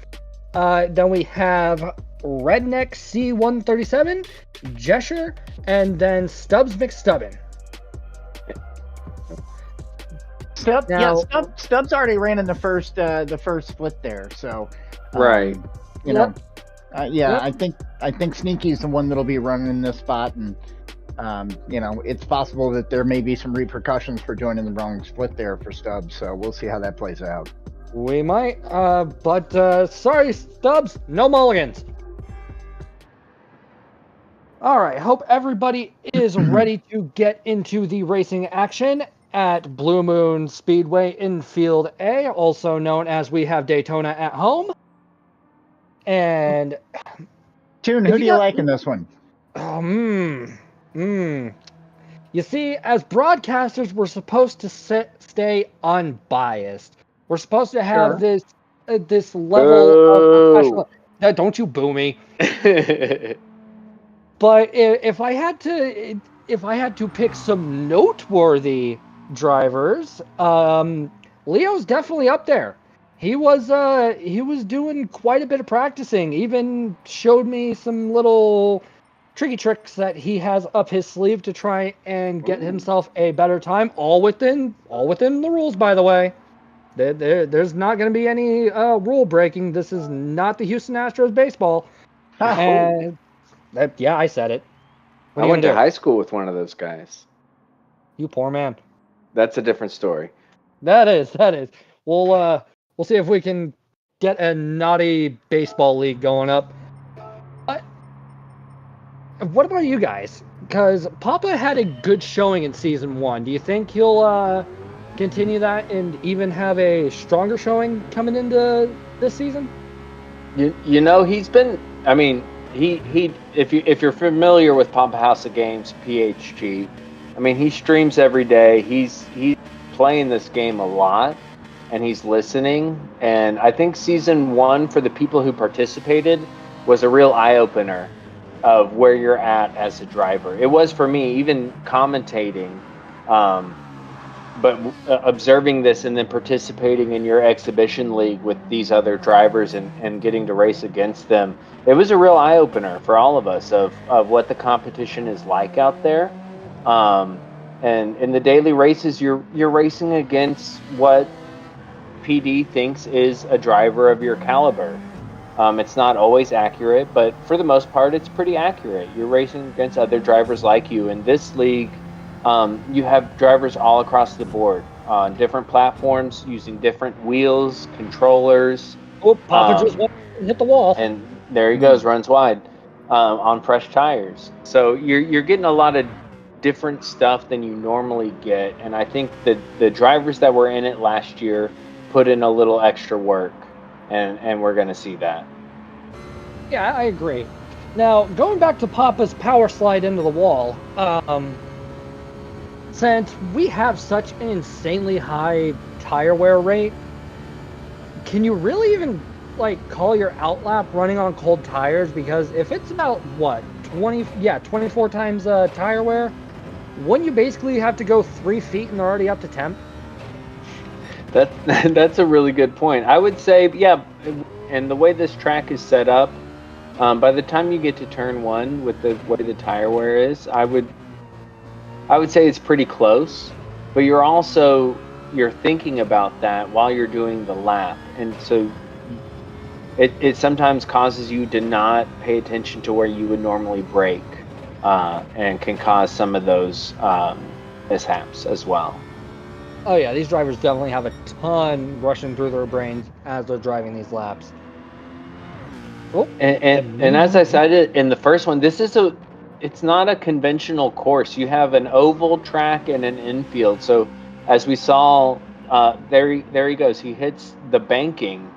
Then we have R3dn3ck C-137, Jehsr, and then StubsMcStubbin. Stubbs already ran in the first split there, so right. I think Sneaky's the one that'll be running in this spot, and it's possible that there may be some repercussions for joining the wrong split there for Stubbs, so we'll see how that plays out. We might, but sorry, Stubbs, no mulligans. All right, hope everybody is ready to get into the racing action at Blue Moon Speedway Infield A, also known as We Have Daytona at Home. And Toon, who do you like in this one? You see, as broadcasters, we're supposed to stay unbiased. We're supposed to have this level of professional. No, don't you boo me. But if I had to pick some noteworthy drivers, Leo's definitely up there. He was doing quite a bit of practicing. Even showed me some little tricky tricks that he has up his sleeve to try and get himself a better time, all within the rules, by the way. There's not going to be any rule breaking. This is not the Houston Astros baseball. And yeah, I said it. I went to high school with one of those guys. You poor man. That's a different story. That is. We'll see if we can get a naughty baseball league going up. What about you guys? Because Papa had a good showing in season 1. Do you think he'll continue that and even have a stronger showing coming into this season? You know, he's been. I mean, he. If you're familiar with Papa House of Games, PHG, I mean, he streams every day. He's playing this game a lot, and he's listening. And I think season 1, for the people who participated, was a real eye opener of where you're at as a driver. It was for me, even commentating, but observing this and then participating in your exhibition league with these other drivers and getting to race against them. It was a real eye opener for all of us of what the competition is like out there. And in the daily races, you're racing against what PD thinks is a driver of your caliber. It's not always accurate, but for the most part, it's pretty accurate. You're racing against other drivers like you. In this league, you have drivers all across the board on different platforms using different wheels, controllers. Oh, Papa just hit the wall. And there he goes, runs wide on fresh tires. So you're getting a lot of different stuff than you normally get. And I think that the drivers that were in it last year put in a little extra work. And we're going to see that. Yeah, I agree. Now, going back to Papa's power slide into the wall, since we have such an insanely high tire wear rate, can you really even call your outlap running on cold tires? Because if it's about 24 times tire wear, wouldn't you basically have to go 3 feet and they're already up to temp? That's a really good point. I would say, yeah, and the way this track is set up, by the time you get to turn 1 with the way the tire wear is, I would say it's pretty close. But you're thinking about that while you're doing the lap, and so it sometimes causes you to not pay attention to where you would normally brake, and can cause some of those mishaps as well. Oh yeah, these drivers definitely have a ton rushing through their brains as they're driving these laps. Oh, and as I said in the first one, it's not a conventional course. You have an oval track and an infield. So as we saw, there he goes. He hits the banking.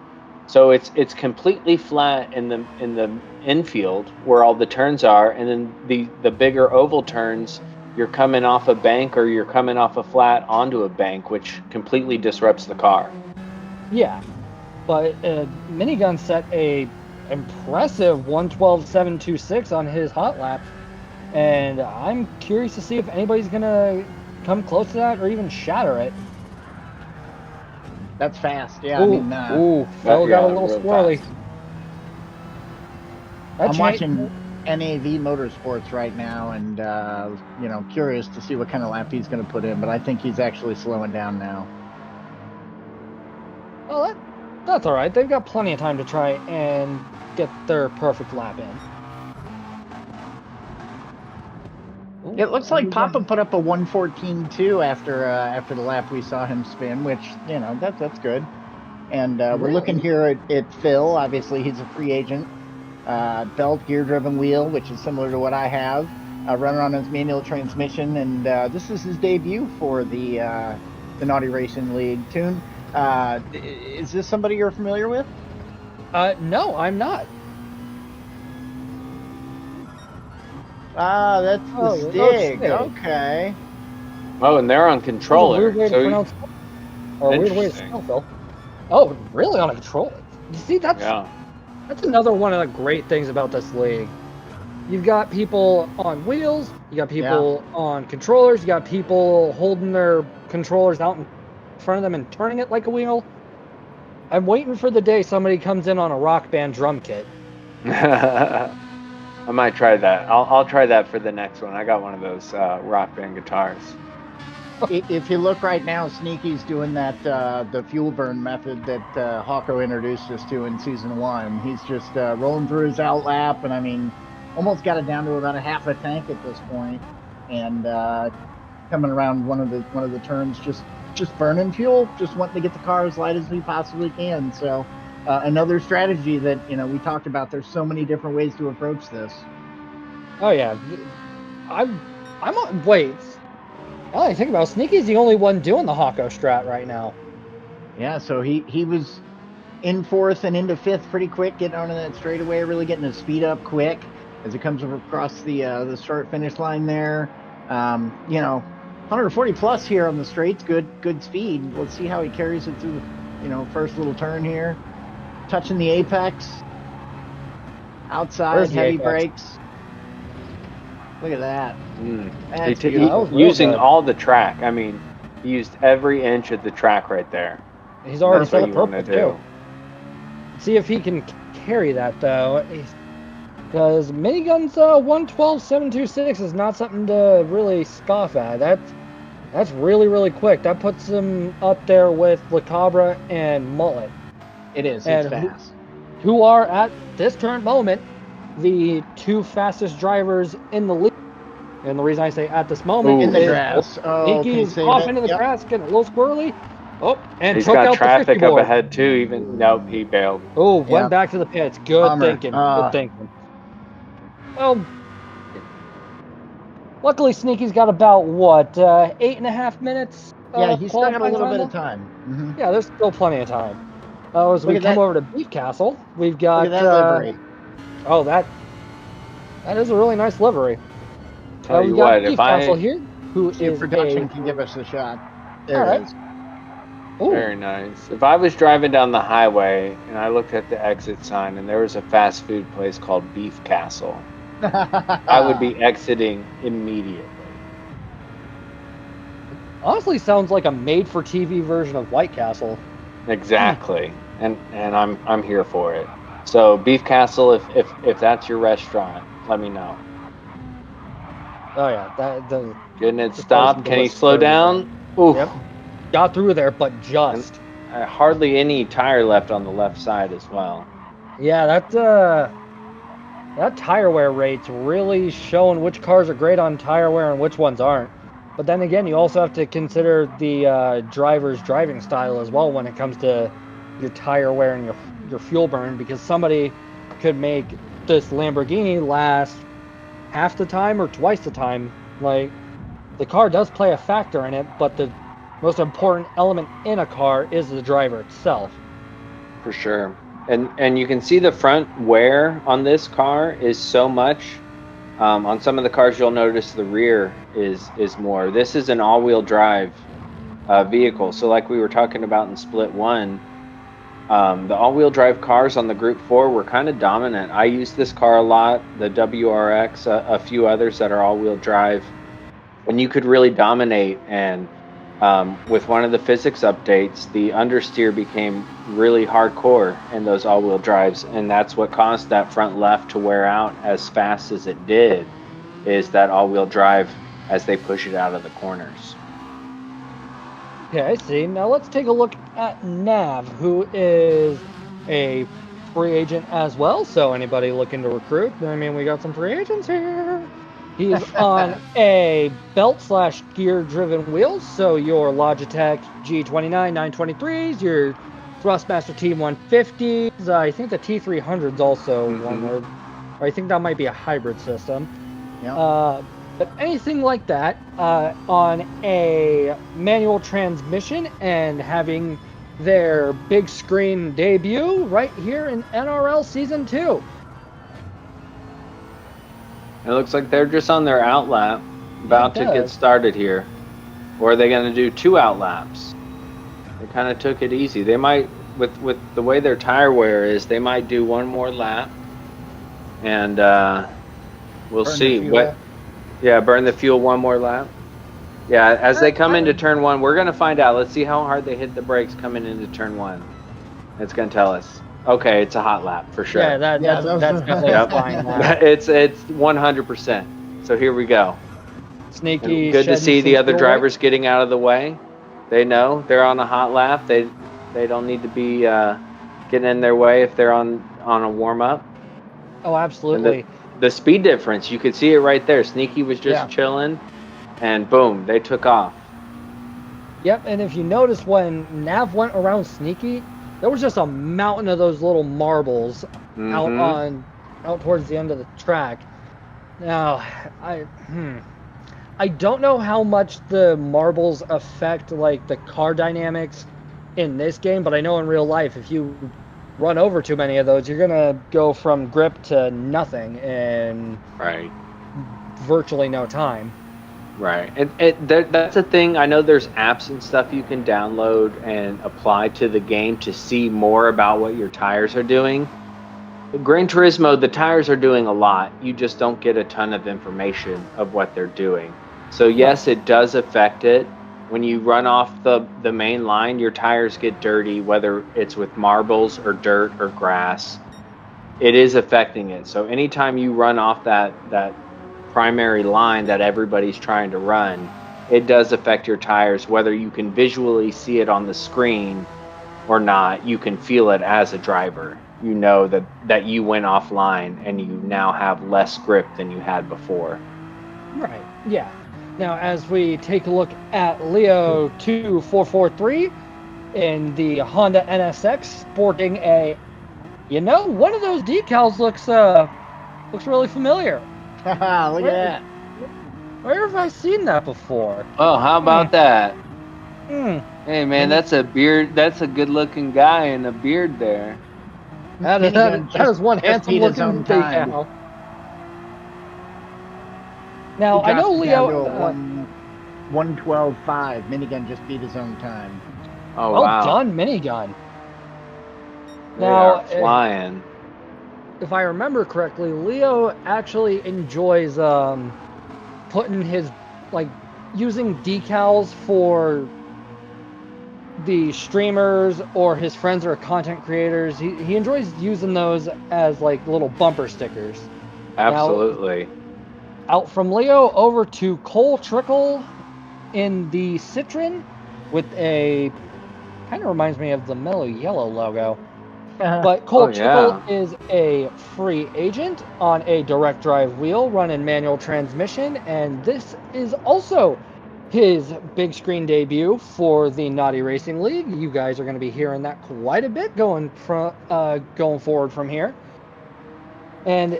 So it's completely flat in the infield where all the turns are, and then the bigger oval turns, you're coming off a bank or you're coming off a flat onto a bank, which completely disrupts the car. Yeah, but Minigun set a impressive 112.726 on his hot lap, and I'm curious to see if anybody's gonna come close to that or even shatter it. That's fast, yeah. Phil got a little squirrely. I'm watching NAV Motorsports right now, and curious to see what kind of lap he's going to put in, but I think he's actually slowing down now. Well, that's all right. They've got plenty of time to try and get their perfect lap in. Ooh, it looks like Papa put up a 114.2 after the lap we saw him spin, which that's good. And we're looking here at Phil. Obviously, he's a free agent. Belt gear-driven wheel, which is similar to what I have. Running on his manual transmission, and this is his debut for the Naughty Racing League. Toon, is this somebody you're familiar with? No, I'm not. That's the Stig. Okay. Oh, and they're on controller. Oh, really on a controller? You see, that's another one of the great things about this league. You've got people on wheels, you got people on controllers, you got people holding their controllers out in front of them and turning it like a wheel. I'm waiting for the day somebody comes in on a Rock Band drum kit. I might try that. I'll try that for the next one. I got one of those Rock Band guitars. If you look right now, Sneaky's doing that the fuel burn method that Hawko introduced us to in season 1. He's just rolling through his outlap, and I mean, almost got it down to about a half a tank at this point, and coming around one of the turns, just burning fuel, just wanting to get the car as light as we possibly can. So another strategy that we talked about. There's so many different ways to approach this. Oh yeah, I'm on. Wait. Now that I think about it, Sneaky's the only one doing the Hawko strat right now. Yeah, so he was in 4th and into 5th pretty quick, getting onto that straightaway, really getting his speed up quick as it comes across the start-finish line there. 140 plus here on the straights, good speed. Let's see how he carries it through the first little turn here. Touching the apex. Outside, heavy brakes. Look at that. Using all the track. I mean, he used every inch of the track right there. He's already full of purple too. See if he can carry that though, because Minigun's 112.726 is not something to really scoff at. That's really quick. That puts him up there with Le Cabra and Mullet. It is. It's fast. Who are at this current moment the 2 fastest drivers in the league. And the reason I say at this moment in the grass. Sneaky's off into the grass, getting a little squirrely. Oh, and he's took got out traffic the 50 up board. ahead too. Nope, he bailed. Oh, went back to the pits. Good thinking. Good thinking. Well, luckily Sneaky's got about 8.5 minutes. Yeah, he's still got a little bit of time. Mm-hmm. Yeah, there's still plenty of time. As we come over to BeefCastle, we've got look at that livery. Oh, that is a really nice livery. Tell you we got what, BeefCastle here, who is production can give us a shot. There it is. Ooh. Very nice. If I was driving down the highway and I looked at the exit sign and there was a fast food place called BeefCastle, I would be exiting immediately. Honestly, sounds like a made-for-TV version of White Castle. Exactly, and I'm here for it. So BeefCastle, if that's your restaurant, let me know. Oh yeah, getting it stopped. Can he slow down? Oof. Yep. Got through there, but just. And, hardly any tire left on the left side as well. Yeah, that tire wear rate's really showing which cars are great on tire wear and which ones aren't. But then again, you also have to consider the driver's driving style as well when it comes to your tire wear and your fuel burn, because somebody could make this Lamborghini last half the time or twice the time. Like, the car does play a factor in it, but the most important element in a car is the driver itself. For sure. And you can see the front wear on this car is so much. On some of the cars, you'll notice the rear is more. This is an all-wheel drive vehicle. So like we were talking about in Split 1, the all-wheel drive cars on the Group 4 were kind of dominant. I used this car a lot, the WRX, a few others that are all-wheel drive. And you could really dominate. And with one of the physics updates, the understeer became really hardcore in those all-wheel drives, and that's what caused that front left to wear out as fast as it did, is that all-wheel drive as they push it out of the corners. Yeah, I see. Now let's take a look at Nav, who is a free agent as well. So anybody looking to recruit, I mean, we got some free agents here. He's on a belt/gear driven wheels, so your Logitech G29 923s, your Thrustmaster T150s, I think the T300's also one there, or I think that might be a hybrid system. Yep. But anything like that on a manual transmission and having their big screen debut right here in NRL Season 2. It looks like they're just on their outlap, about to get started here. Or are they going to do 2 outlaps? They kind of took it easy. They might, with the way their tire wear is, they might do 1 more lap. And we'll see. Burn the fuel 1 more lap. Yeah, as they come into turn 1, we're going to find out. Let's see how hard they hit the brakes coming into turn 1. It's going to tell us. Okay, it's a hot lap for sure. Yeah, that's definitely a flying lap. It's 100%. So here we go. Sneaky. And good to see the other drivers getting out of the way. They know they're on a hot lap. They don't need to be getting in their way if they're on a warm up. Oh, absolutely. And the speed difference, you could see it right there. Sneaky was just chilling, and boom, they took off. Yep, and if you notice when Nav went around Sneaky, there was just a mountain of those little marbles out towards the end of the track. Now, I don't know how much the marbles affect like the car dynamics in this game, but I know in real life if you run over too many of those, you're gonna go from grip to nothing in virtually no time. Right, and that's a thing. I know there's apps and stuff you can download and apply to the game to see more about what your tires are doing. Gran Turismo, the tires are doing a lot. You just don't get a ton of information of what they're doing. So yes, it does affect it. When you run off the main line, your tires get dirty, whether it's with marbles or dirt or grass. It is affecting it. So anytime you run off that primary line that everybody's trying to run, it does affect your tires, whether you can visually see it on the screen or not. You can feel it as a driver. You know that you went offline and you now have less grip than you had before. Right, yeah. Now, as we take a look at Leo 2443 in the Honda NSX, sporting a, one of those decals looks really familiar. Look at that. Where have I seen that before? Oh, how about that? Hey, man, that's a beard. That's a good-looking guy in a beard there. That is one handsome-looking decal. Now, I know Leo... 1:12.5. Minigun just beat his own time. Oh, well wow. done, Minigun. Now, flying. If I remember correctly, Leo actually enjoys putting his, using decals for the streamers or his friends or content creators. He enjoys using those as, little bumper stickers. Absolutely. Now, out from Leo over to Cole Trickle in the Citroen with a, kind of reminds me of the Mellow Yellow logo. But Cole Trickle is a free agent on a direct drive wheel running manual transmission, and this is also his big screen debut for the Naughty Racing League. You guys are going to be hearing that quite a bit going forward from here. And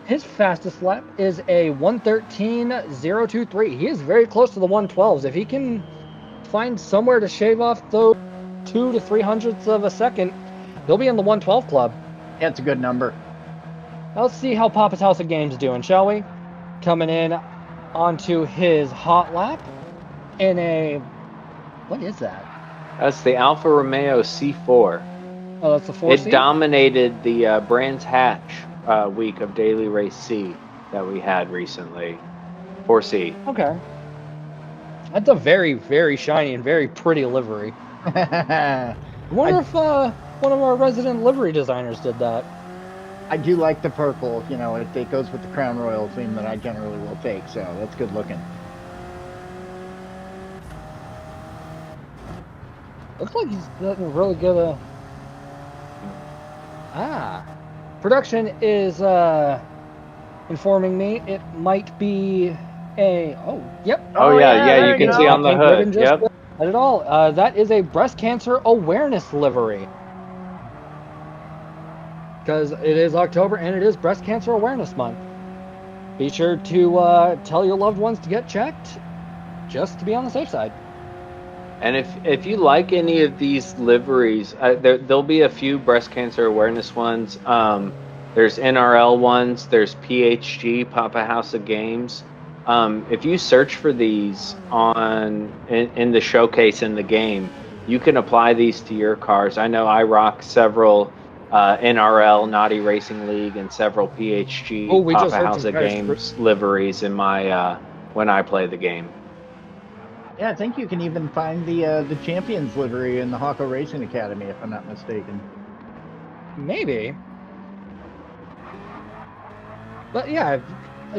his fastest lap is a 1:13.023. He is very close to the 1:12s. If he can find somewhere to shave off those 2 to 300ths of a second, he'll be in the 1:12 club. Yeah, it's a good number. Now let's see how Papa's House of Games doing, shall we? Coming in onto his hot lap in a... What is that? That's the Alfa Romeo C4. Oh, that's the 4C? It dominated the Brands Hatch week of Daily Race C that we had recently. 4C. Okay. That's a very, very shiny and very pretty livery. I wonder if one of our resident livery designers did that. I do like the purple. It goes with the Crown Royal theme that I generally will take, so that's good looking. Looks like he's getting really good. Production is informing me it might be a... Oh, yep. Oh, yeah, you can see on the hood. Yep. Not at all. That is a breast cancer awareness livery. Because it is October and it is Breast Cancer Awareness Month. Be sure to tell your loved ones to get checked, just to be on the safe side. And if you like any of these liveries, there'll be a few breast cancer awareness ones. There's NRL ones. There's PHG, Papa House of Games. If you search for these in the showcase in the game, you can apply these to your cars. I know I rock several NRL, Naughty Racing League, and several PHG, Papa House of Games liveries in my when I play the game. Yeah, I think you can even find the Champions livery in the Hawko Racing Academy, if I'm not mistaken. Maybe. But yeah,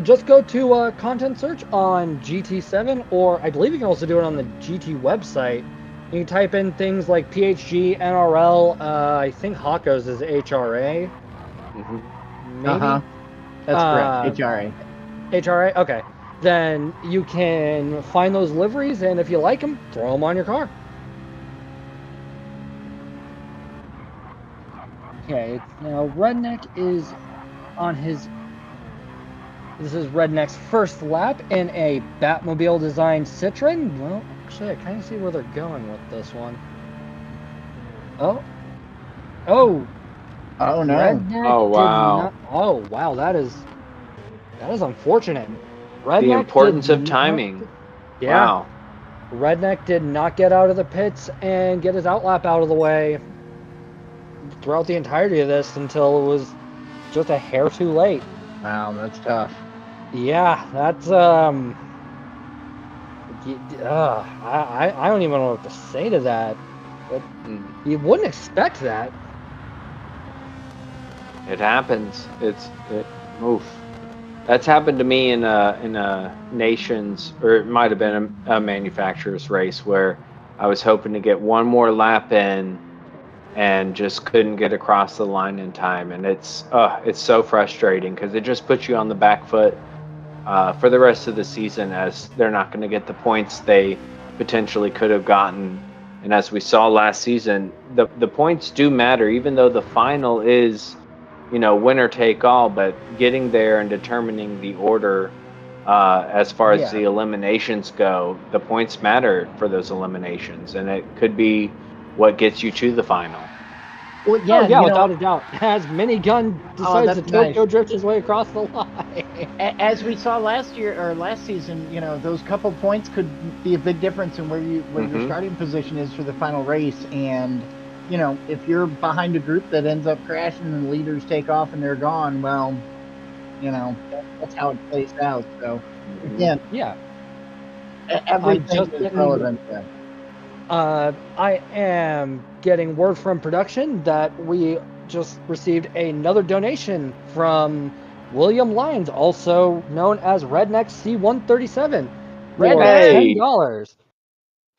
just go to content search on GT7, or I believe you can also do it on the GT website. You can type in things like PHG, NRL, I think Hawko's is HRA. Mm-hmm. Maybe? That's correct, HRA. HRA? Okay. Then you can find those liveries, and if you like them, throw them on your car. Okay, now Redneck is on his... This is Redneck's first lap in a Batmobile designed Citroen. Well, actually, I kind of see where they're going with this one. Oh. Oh. Oh, no. Redneck Oh, wow. Oh, wow, that is unfortunate. Redneck The importance of timing. Yeah. Wow. Redneck did not get out of the pits and get his outlap out of the way throughout the entirety of this until it was just a hair too late. Wow, that's tough. Yeah, that's I don't even know what to say to that. But you wouldn't expect that. It happens. Oof. That's happened to me in a nation's, or it might have been a manufacturer's race where I was hoping to get one more lap in and just couldn't get across the line in time, and it's so frustrating because it just puts you on the back foot for the rest of the season, as they're not going to get the points they potentially could have gotten. And as we saw last season, the points do matter, even though the final is, winner take all, but getting there and determining the order as far as the eliminations go, the points matter for those eliminations, and it could be what gets you to the final. Well, yeah, without a doubt. As Minigun decides to Tokyo drift his way across the line. As we saw last season, those couple points could be a big difference in where your starting position is for the final race. And if you're behind a group that ends up crashing and the leaders take off and they're gone, well, that's how it plays out. So again, everything is relevant then. I am getting word from production that we just received another donation from William Lyons, also known as Redneck C-137. Redneck, $10.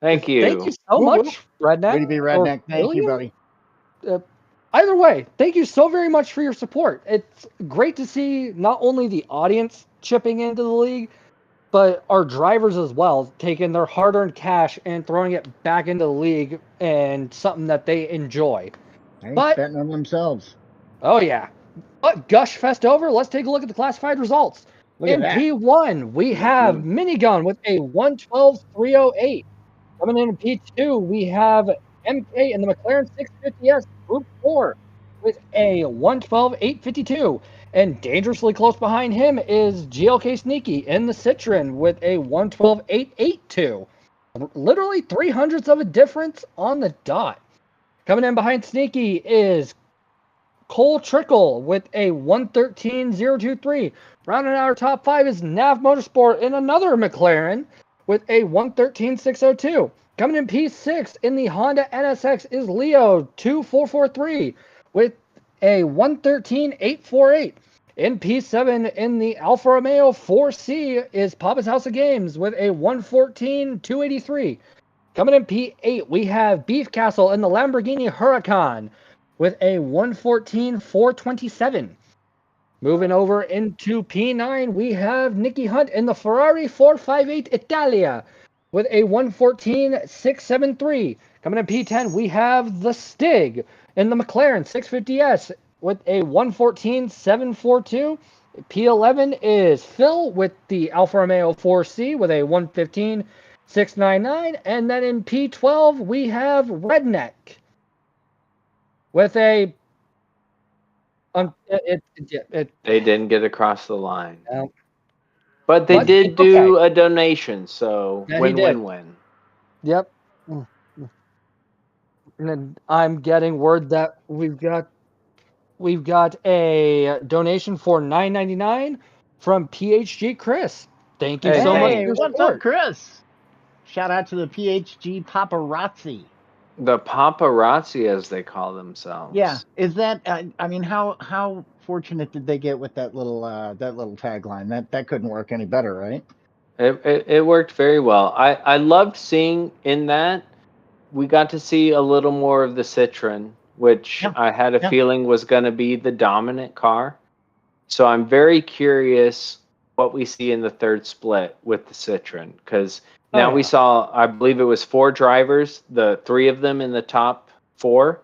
Thank you. Thank you so much, Redneck. Way to be Redneck. Thank you, buddy. Either way, thank you so very much for your support. It's great to see not only the audience chipping into the league, but our drivers as well, taking their hard-earned cash and throwing it back into the league and something that they enjoy. Betting on themselves. Oh, yeah. But Gush Fest over, let's take a look at the classified results. In P1, we have Minigun with a 112.308. Coming in P2, we have MK in the McLaren 650S Group 4 with a 112.852. And dangerously close behind him is GLK Sneaky in the Citroen with a 112.882. Literally 300ths of a difference on the dot. Coming in behind Sneaky is Cole Trickle with a 113.023. Rounding out our top 5 is Nav Motorsport in another McLaren with a 113.602. Coming in P6 in the Honda NSX is Leo 2443 with a 113.848. In P7 in the Alfa Romeo 4C is Papa's House of Games with a 114.283. Coming in P8 we have BeefCastle in the Lamborghini Huracan with a 114.427. Moving over into P9 we have Nicky Hunt in the Ferrari 458 Italia with a 114.673. Coming in P10 we have the Stig in the McLaren 650S with a 114.742. P11 is Phil with the Alfa Romeo 4C with a 115.699. And then in P12, we have Redneck with a... they didn't get across the line. But they did do a donation, so win-win-win. Yep. And I'm getting word that we've got a donation for $9.99 from PHG Chris. Thank you so much for your what's support. up, Chris? Shout out to the PHG Paparazzi. The paparazzi, as they call themselves. Yeah, is that? I mean, how fortunate did they get with that little tagline? That couldn't work any better, right? It worked very well. I loved seeing in that we got to see a little more of the Citroen, which Yeah, I had a yeah. feeling was going to be the dominant car. So I'm very curious what we see in the third split with the Citroen, because now we saw, I believe it was 4 drivers, the 3 of them in the top 4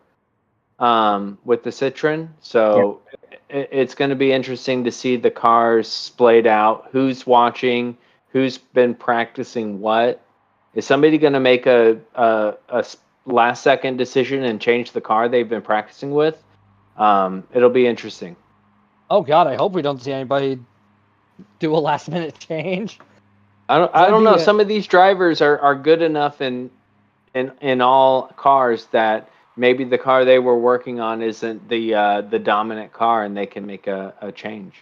with the Citroen. So it's going to be interesting to see the cars splayed out, who's watching, who's been practicing what. Is somebody going to make a last second decision and change the car they've been practicing with? It'll be interesting. Oh God, I hope we don't see anybody do a last minute change. I don't know. Some of these drivers are good enough in all cars that maybe the car they were working on isn't the dominant car, and they can make a change.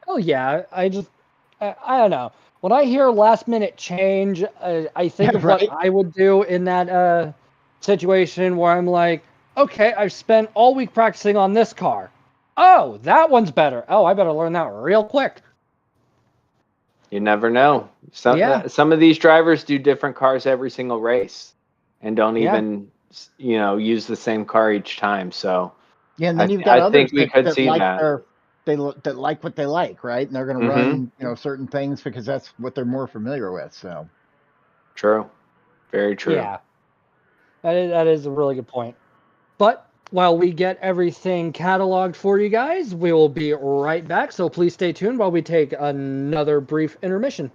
Oh yeah, I don't know. When I hear last minute change, I think of what I would do in that situation where I'm like, okay, I've spent all week practicing on this car. Oh, that one's better. Oh, I better learn that real quick. You never know. Some of these drivers do different cars every single race, and don't even use the same car each time. So and then you've got others think we could see like that. that like what they like, right? And they're going to run certain things because that's what they're more familiar with. So true, very true. Yeah, that is a really good point. But while we get everything cataloged for you guys, we will be right back. So please stay tuned while we take another brief intermission.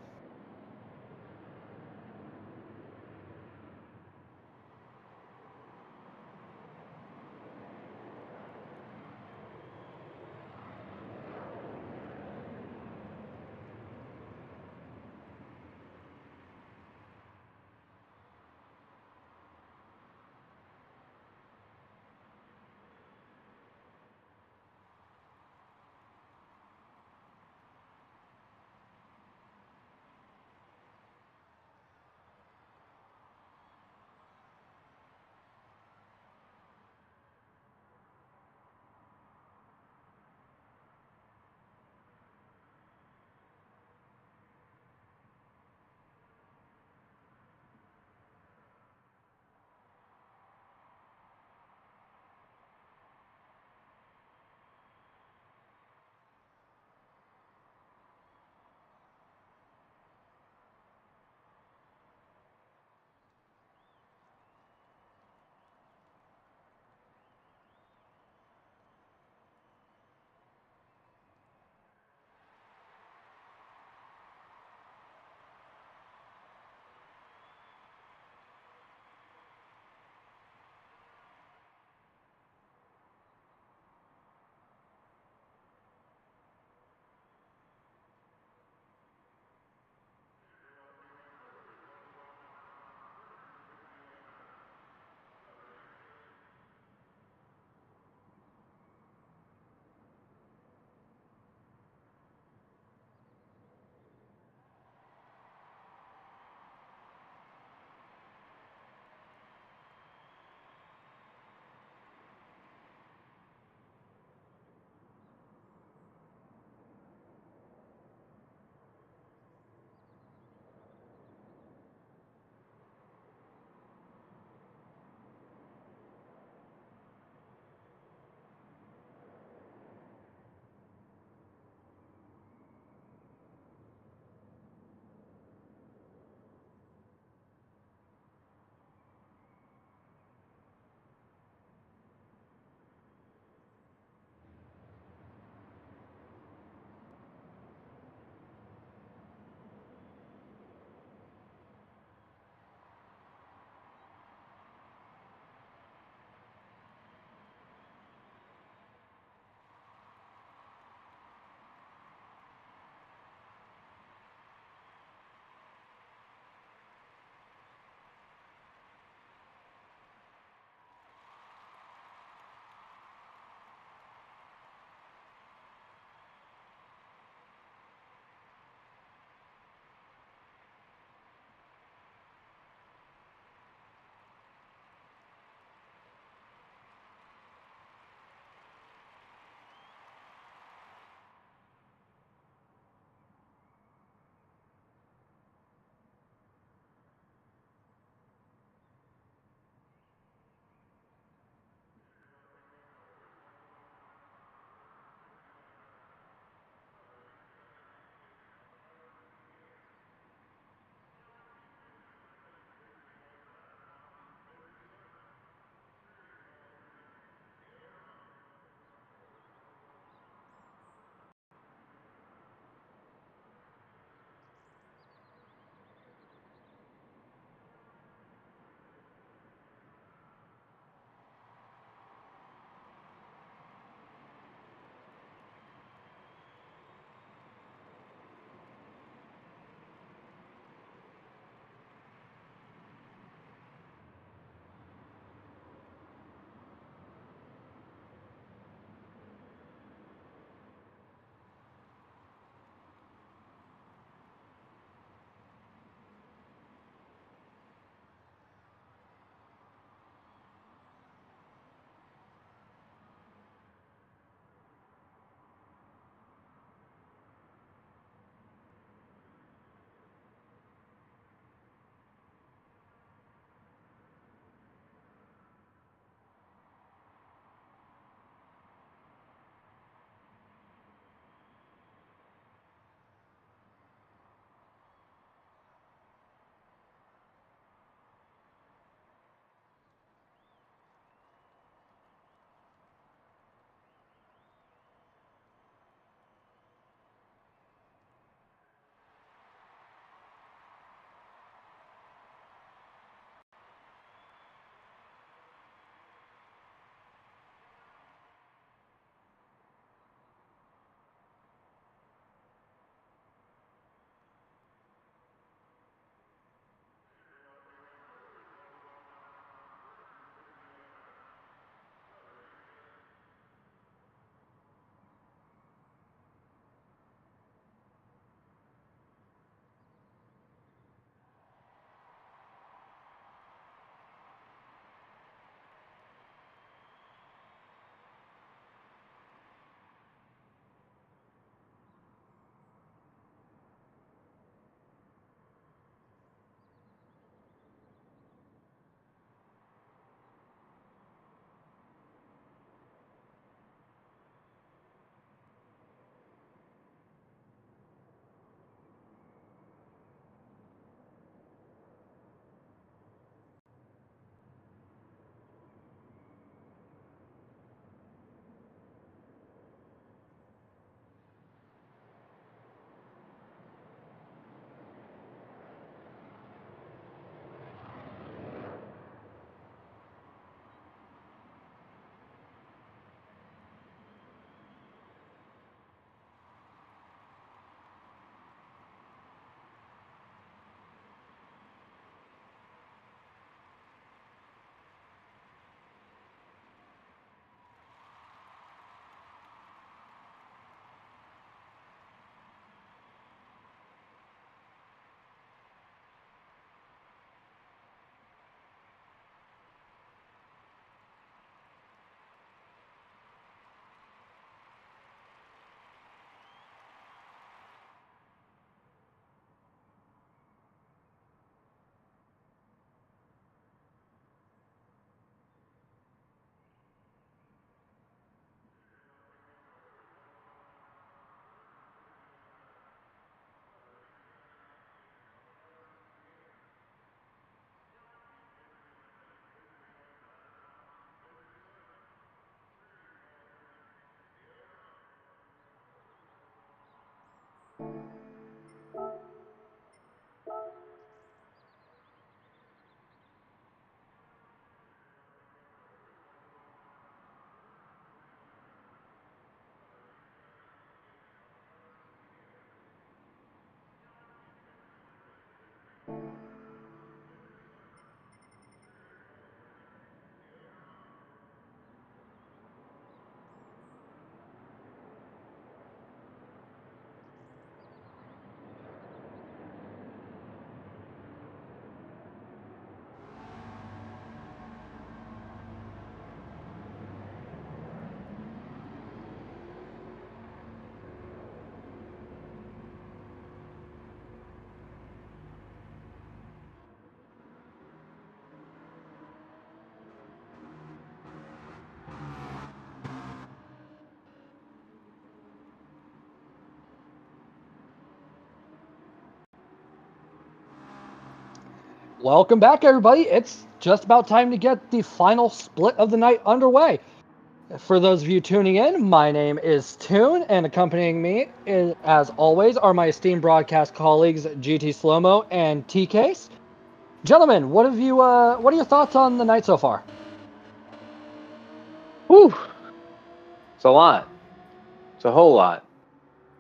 Welcome back, everybody. It's just about time to get the final split of the night underway. For those of you tuning in, my name is Toon, and accompanying me, as always, are my esteemed broadcast colleagues GT SlowMoe and TCase. Gentlemen, what are your thoughts on the night so far? Whew. It's a lot. It's a whole lot.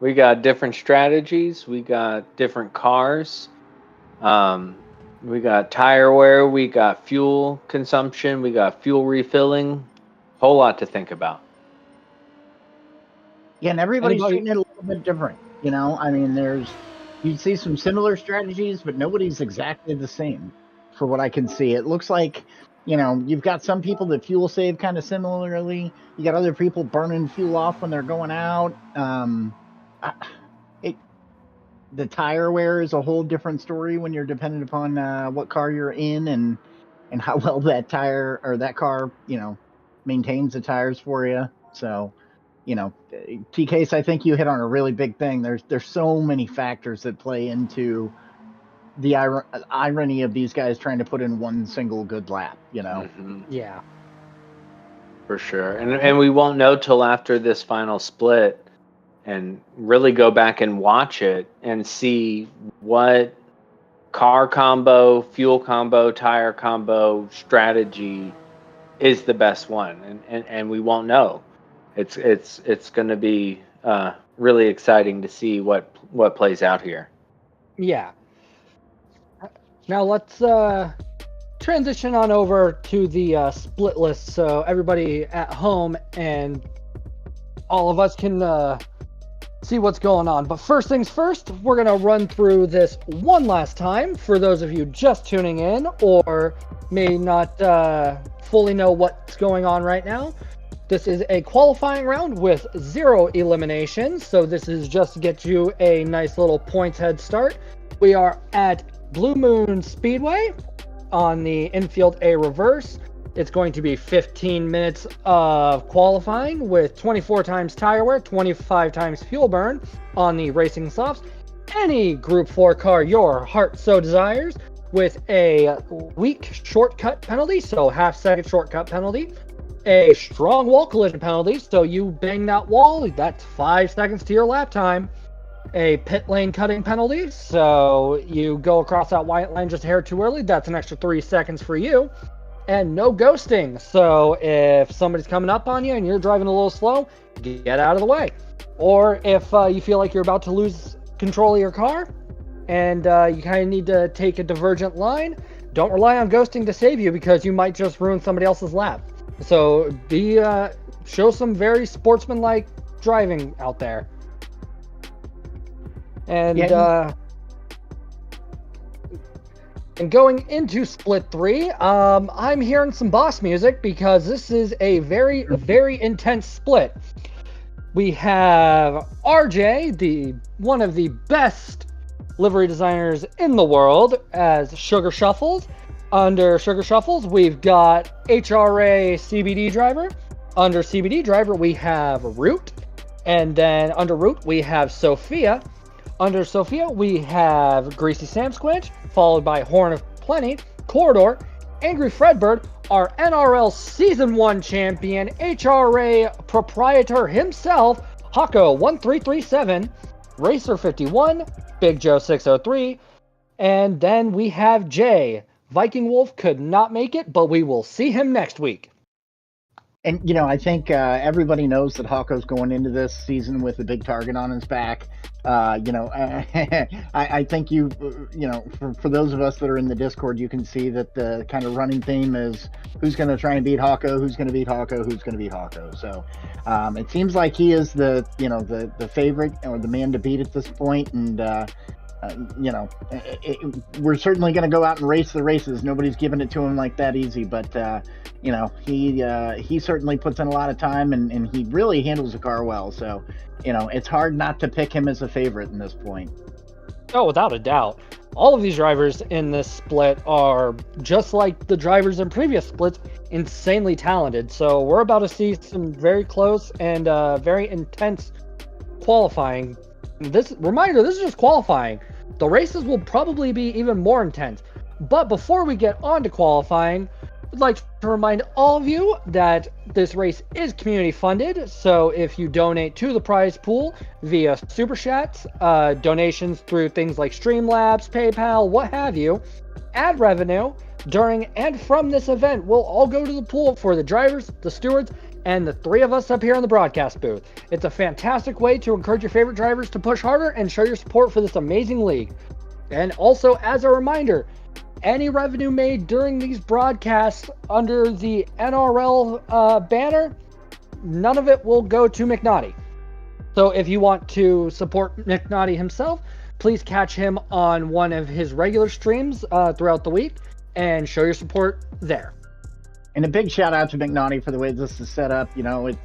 We got different strategies. We got different cars. We got tire wear. We got fuel consumption. We got fuel refilling. Whole lot to think about. Yeah, and everybody's doing it a little bit different. You know, I mean, you'd see some similar strategies, but nobody's exactly the same for what I can see. It looks like, you know, you've got some people that fuel save kind of similarly. You got other people burning fuel off when they're going out. The tire wear is a whole different story when you're dependent upon what car you're in and how well that tire or that car, you know, maintains the tires for you. So, you know, TCase, I think you hit on a really big thing. There's so many factors that play into the irony of these guys trying to put in one single good lap, you know? Mm-hmm. Yeah. For sure. And we won't know till after this final split and really go back and watch it and see what car combo, fuel combo, tire combo strategy is the best one. And we won't know. It's going to be really exciting to see what plays out here. Yeah. Now let's transition on over to the split list so everybody at home and all of us can see what's going on. But first things first, we're going to run through this one last time for those of you just tuning in or may not fully know what's going on right now. This is a qualifying round with 0 eliminations, so this is just to get you a nice little points head start. We are at Blue Moon Speedway on the Infield A reverse. It's going to be 15 minutes of qualifying with 24 times tire wear, 25 times fuel burn on the racing softs. Any Group 4 car your heart so desires with a weak shortcut penalty, so half-second shortcut penalty. A strong wall collision penalty, so you bang that wall, that's 5 seconds to your lap time. A pit lane cutting penalty, so you go across that white line just a hair too early, that's an extra 3 seconds for you. And no ghosting, so if somebody's coming up on you and you're driving a little slow, get out of the way. Or if you feel like you're about to lose control of your car and you kind of need to take a divergent line, don't rely on ghosting to save you because you might just ruin somebody else's lap. So show some very sportsmanlike driving out there. And and going into split 3, I'm hearing some boss music because this is a very, very intense split. We have RJ, one of the best livery designers in the world, as Sugar Shuffles. Under Sugar Shuffles, we've got HRA CBD Driver. Under CBD Driver, we have Root. And then under Root, we have Sophia. Under Sophia, we have Greasy Sam Squinch, followed by Horn of Plenty, Corridor, angryFredbird, our NRL Season 1 champion, HRA proprietor himself, Hako1337, Racer51, Big Joe 603, and then we have Jay. Viking Wolf could not make it, but we will see him next week. And, you know, I think everybody knows that Hako's going into this season with a big target on his back. I think for those of us that are in the Discord, you can see that the kind of running theme is who's going to try and beat Hawko, who's going to beat Hawko, who's going to beat Hawko. So it seems like he is the favorite or the man to beat at this point, and we're certainly going to go out and race the races. Nobody's giving it to him like that easy, but he certainly puts in a lot of time, and he really handles the car well. So it's hard not to pick him as a favorite in this point. Oh, without a doubt. All of these drivers in this split are, just like the drivers in previous splits, insanely talented. So we're about to see some very close and very intense qualifying. This is just qualifying. The races will probably be even more intense. But before we get on to qualifying, I'd like to remind all of you that this race is community funded. So if you donate to the prize pool via Super Chats, donations through things like Streamlabs, PayPal, what have you, ad revenue during and from this event will all go to the pool for the drivers, the stewards, and the three of us up here in the broadcast booth. It's a fantastic way to encourage your favorite drivers to push harder and show your support for this amazing league. And also, as a reminder, any revenue made during these broadcasts under the NRL banner, none of it will go to McNaughty. So if you want to support McNaughty himself, please catch him on one of his regular streams throughout the week and show your support there. And a big shout out to McNaughty for the way this is set up.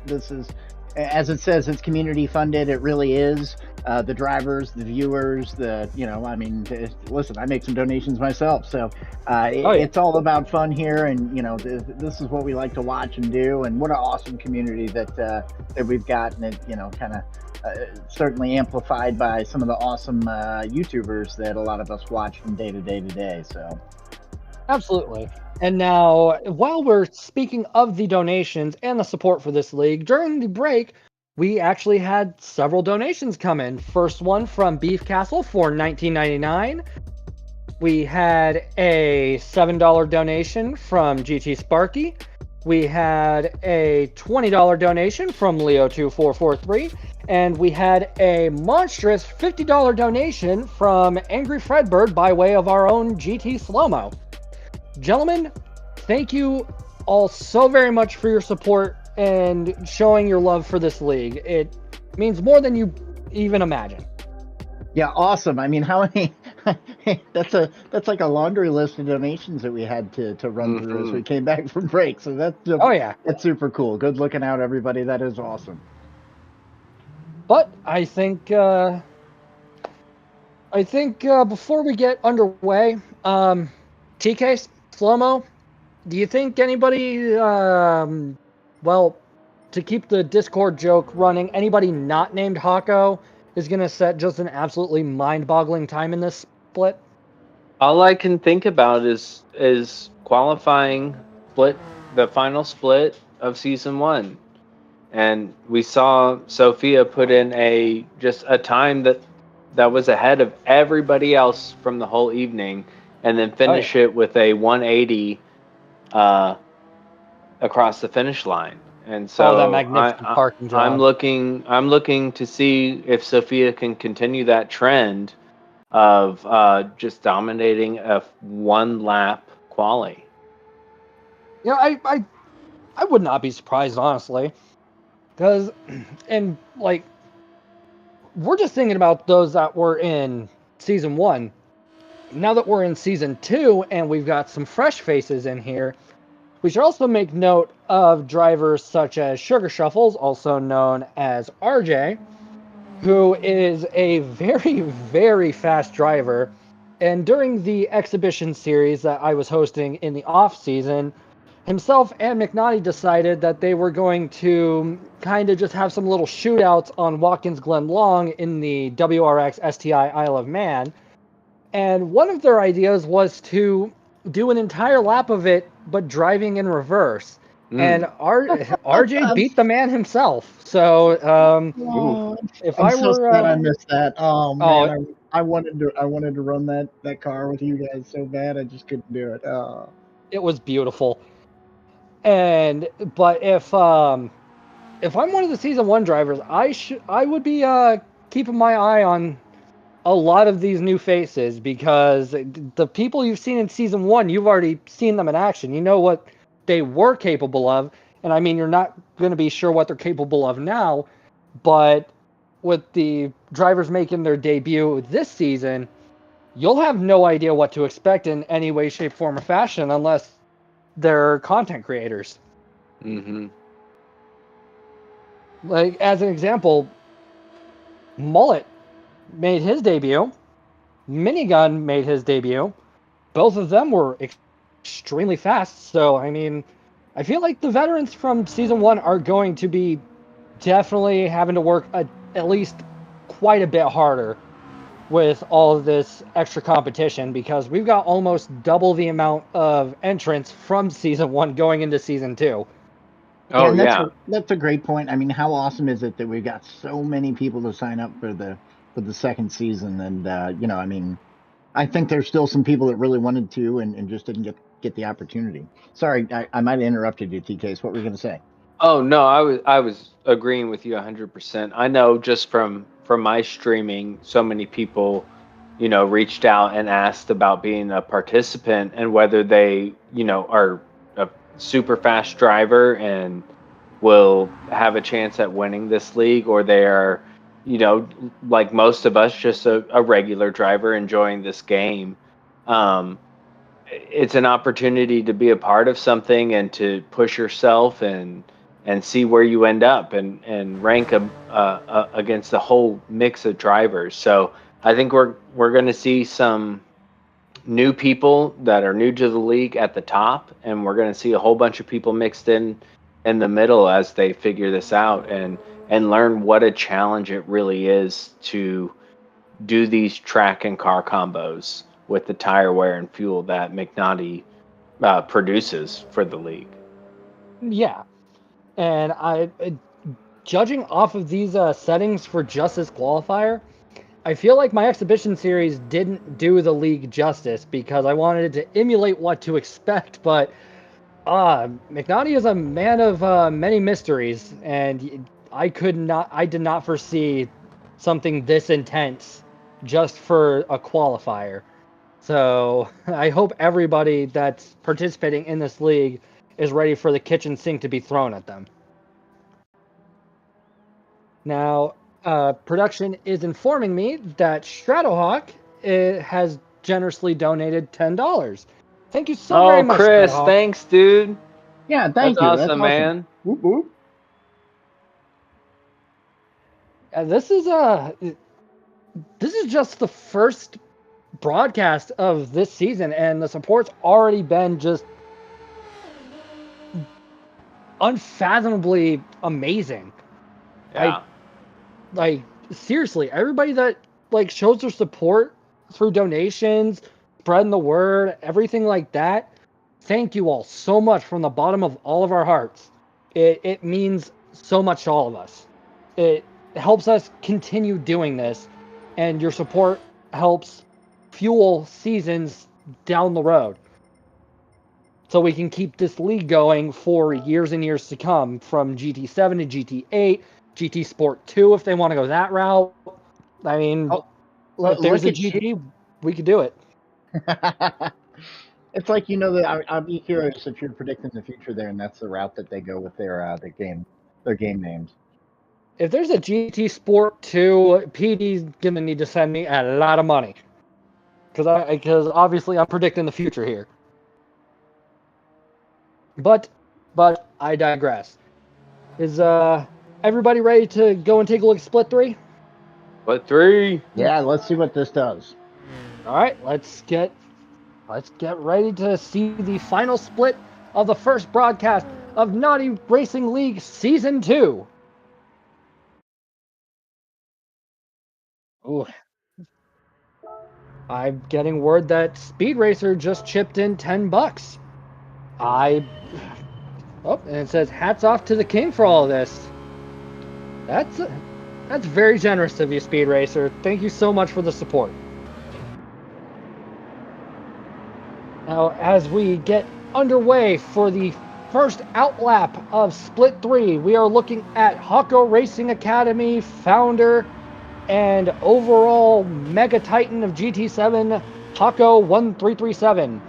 This is, as it says, it's community funded. It really is. The drivers, the viewers, listen, I make some donations myself. So it's all about fun here. And, this is what we like to watch and do. And what an awesome community that we've got. And it, kind of certainly amplified by some of the awesome YouTubers that a lot of us watch from day to day. So absolutely. And now, while we're speaking of the donations and the support for this league, during the break, we actually had several donations come in. First one from BeefCastle for $19.99. We had a $7 donation from GT Sparky. We had a $20 donation from Leo2443. And we had a monstrous $50 donation from angryFredbird by way of our own GT SlowMoe. Gentlemen, thank you all so very much for your support and showing your love for this league. It means more than you even imagine. Yeah, awesome. I mean, how many? that's like a laundry list of donations that we had to run through as we came back from break. So that's super cool. Good looking out, everybody. That is awesome. But I think before we get underway, TCase, SlowMoe, do you think anybody, to keep the Discord joke running, anybody not named Hawko is going to set just an absolutely mind-boggling time in this split? All I can think about is qualifying the final split of Season 1. And we saw Sophia put in a time that was ahead of everybody else from the whole evening, and then finish it with a 180 across the finish line. And so that magnificent parking job. I'm looking to see if Sophia can continue that trend of just dominating a one lap quali. Yeah, I would not be surprised, honestly, because we're just thinking about those that were in Season 1. Now that we're in Season 2 and we've got some fresh faces in here, we should also make note of drivers such as Sugar Shuffles, also known as RJ, who is a very, very fast driver. And during the exhibition series that I was hosting in the off-season, himself and McNaughty decided that they were going to kind of just have some little shootouts on Watkins Glen Long in the WRX STI Isle of Man. And one of their ideas was to do an entire lap of it, but driving in reverse. And RJ beat the man himself. So if I'm I so were, sad I missed that. Oh man, I wanted to run that car with you guys so bad. I just couldn't do it. It was beautiful. But if I'm one of the Season 1 drivers, I would be keeping my eye on a lot of these new faces, because the people you've seen in Season 1, you've already seen them in action. You know what they were capable of, and I mean, you're not going to be sure what they're capable of now, but with the drivers making their debut this season, you'll have no idea what to expect in any way, shape, form, or fashion unless they're content creators. Mm-hmm. Like, as an example, Mullet made his debut. Minigun made his debut. Both of them were extremely fast. So, I mean, I feel like the veterans from Season 1 are going to be definitely having to work at least quite a bit harder with all of this extra competition, because we've got almost double the amount of entrants from Season 1 going into Season 2. Oh, yeah. That's a great point. I mean, how awesome is it that we've got so many people to sign up for the second season? And I mean, I think there's still some people that really wanted to and just didn't get the opportunity. Sorry, I might have interrupted you, TCase. What were you going to say? Oh no, I was agreeing with you 100%. I know just from my streaming, so many people, reached out and asked about being a participant and whether they, are a super fast driver and will have a chance at winning this league, or they are, like most of us, just a regular driver enjoying this game. It's an opportunity to be a part of something and to push yourself and see where you end up and rank against the whole mix of drivers. So I think we're going to see some new people that are new to the league at the top, and we're going to see a whole bunch of people mixed in the middle as they figure this out and learn what a challenge it really is to do these track and car combos with the tire wear and fuel that McNaughty produces for the league. Yeah. And judging off of these settings for just this qualifier, I feel like my exhibition series didn't do the league justice, because I wanted to emulate what to expect, but McNaughty is a man of many mysteries, and I did not foresee something this intense just for a qualifier. So I hope everybody that's participating in this league is ready for the kitchen sink to be thrown at them. Now, production is informing me that Stratohawk has generously donated $10. Thank you so very much, Chris. Stratohawk. Thanks, dude. Yeah, thank you. That's awesome, man. Whoop, whoop. This is just the first broadcast of this season, and the support's already been just unfathomably amazing. Yeah. Seriously, everybody that shows their support through donations, spreading the word, everything like that, thank you all so much from the bottom of all of our hearts. It means so much to all of us. It helps us continue doing this, and your support helps fuel seasons down the road, so we can keep this league going for years and years to come, from GT7 to GT8, GT Sport 2 if they want to go that route. I mean, if there's a GT, we could do it. It's like, that I'll be curious if you're predicting the future there, and that's the route that they go with their game names. If there's a GT Sport 2, PD's gonna need to send me a lot of money, because obviously I'm predicting the future here. But I digress. Is everybody ready to go and take a look at Split 3? Split 3. Yeah, let's see what this does. All right, let's get ready to see the final split of the first broadcast of Naughty Racing League Season 2. Ooh. I'm getting word that SpeedRacer just chipped in $10. And it says, hats off to the king for all of this. That's very generous of you, SpeedRacer. Thank you so much for the support. Now, as we get underway for the first outlap of Split 3, we are looking at Hawko Racing Academy founder and overall Mega Titan of GT7, Jehsr-1337.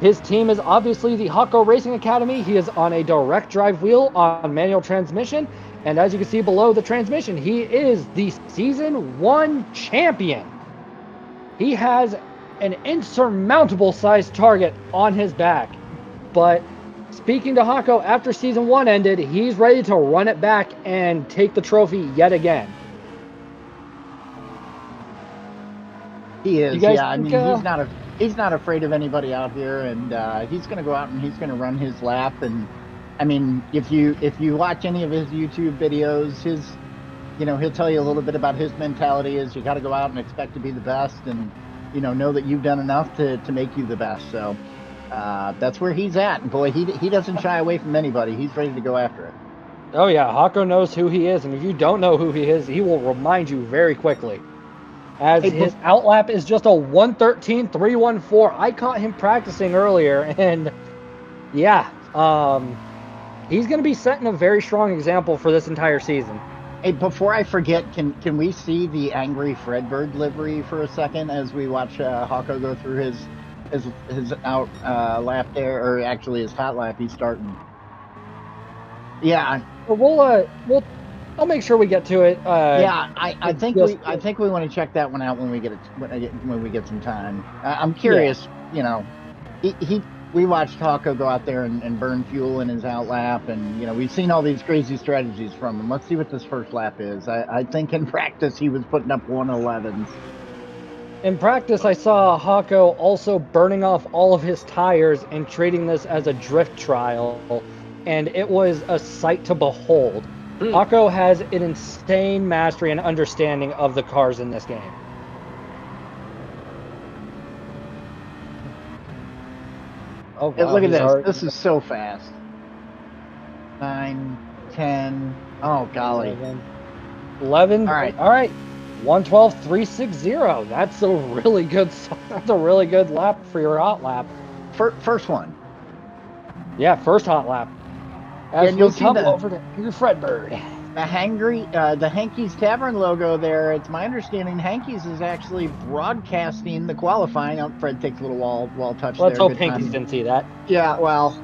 His team is obviously the Hako Racing Academy. He is on a direct drive wheel on manual transmission. And as you can see below the transmission, he is the Season 1 champion. He has an insurmountable sized target on his back. But speaking to Hako, after Season 1 ended, he's ready to run it back and take the trophy yet again. He is, yeah. I mean, he's not afraid of anybody out here, and he's going to go out and he's going to run his lap. And I mean, if you watch any of his YouTube videos, he'll tell you a little bit about his mentality. Is you got to go out and expect to be the best, and know that you've done enough to make you the best. So that's where he's at. And boy, he doesn't shy away from anybody. He's ready to go after it. Oh yeah, Hako knows who he is, and if you don't know who he is, he will remind you very quickly. As his outlap is just a 1:13.314. I caught him practicing earlier, and yeah, he's going to be setting a very strong example for this entire season. Hey, before I forget, can we see the angryFredbird livery for a second as we watch Hako go through his out lap there, or actually his hot lap he's starting? Yeah. Well, I'll make sure we get to it. I think we want to check that one out when we get some time. I'm curious. Yeah. We watched Hako go out there and burn fuel in his out lap, and we've seen all these crazy strategies from him. Let's see what this first lap is. I think in practice he was putting up 1:11s. In practice, I saw Hako also burning off all of his tires and treating this as a drift trial, and it was a sight to behold. Hako has an insane mastery and understanding of the cars in this game. Oh, wow, look at this. This is so fast. 9, 10. Oh, golly. 11. All right. 1:12.360. That's a really good lap for your hot lap. First one. Yeah, first hot lap. As you'll come over to angryFredbird. The Hanky's Tavern logo there. It's my understanding Hanky's is actually broadcasting the qualifying. Oh, Fred takes a little wall touch. Let's hope Hanky's didn't see that. Yeah, well,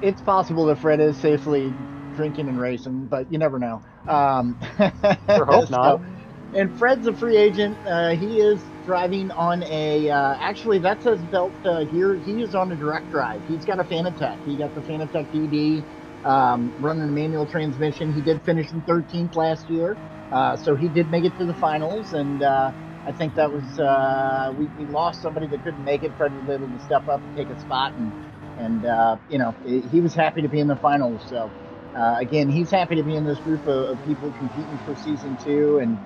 it's possible that Fred is safely drinking and racing, but you never know. Hope not. And Fred's a free agent. He is driving on a, actually that's his belt here. He is on a direct drive. He's got a Fanatec. He got the Fanatec DD, running a manual transmission. He did finish in 13th last year. So he did make it to the finals. And I think that was, we lost somebody that couldn't make it. Fred was able to step up and take a spot. And he was happy to be in the finals. So, again, he's happy to be in this group of people competing for Season 2. And,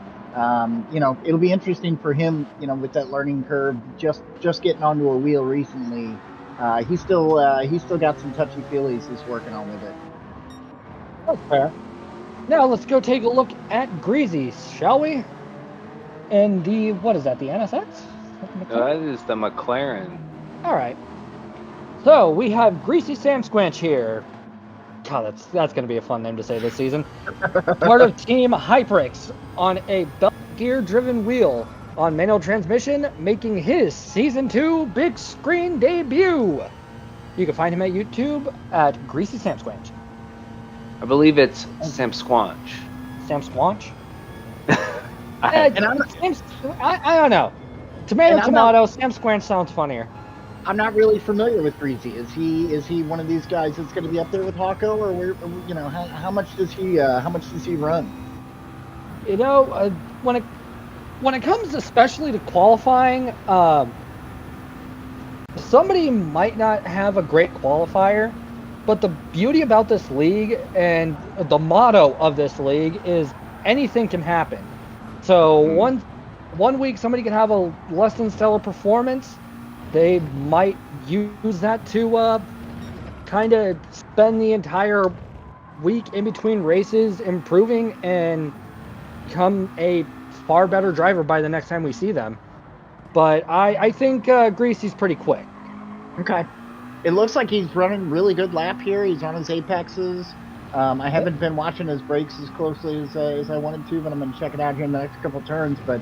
it'll be interesting for him, with that learning curve, just getting onto a wheel recently. He's still got some touchy feelies he's working on with it. That's fair. Now let's go take a look at Greasy, shall we? And what is that, the NSX? That is the McLaren. All right. So we have Greasy Sam Squanch here. God, that's going to be a fun name to say this season. Part of Team Hyperix on a belt gear driven wheel on manual transmission, making his Season 2 big screen debut. You can find him at YouTube at Greasy Sam Squanch. I believe it's Sam Squanch. Sam Squanch? I don't know. Tomato, Sam Squanch sounds funnier. I'm not really familiar with Greasy. Is he one of these guys that's going to be up there with Hako, or how much does he run? When it comes especially to qualifying, somebody might not have a great qualifier, but the beauty about this league and the motto of this league is anything can happen. So one week somebody can have a less than stellar performance. They might use that to kind of spend the entire week in between races improving and become a far better driver by the next time we see them. But I think Greasy's pretty quick. Okay. It looks like he's running really good lap here. He's on his apexes. I haven't been watching his brakes as closely as I wanted to, but I'm going to check it out here in the next couple turns. But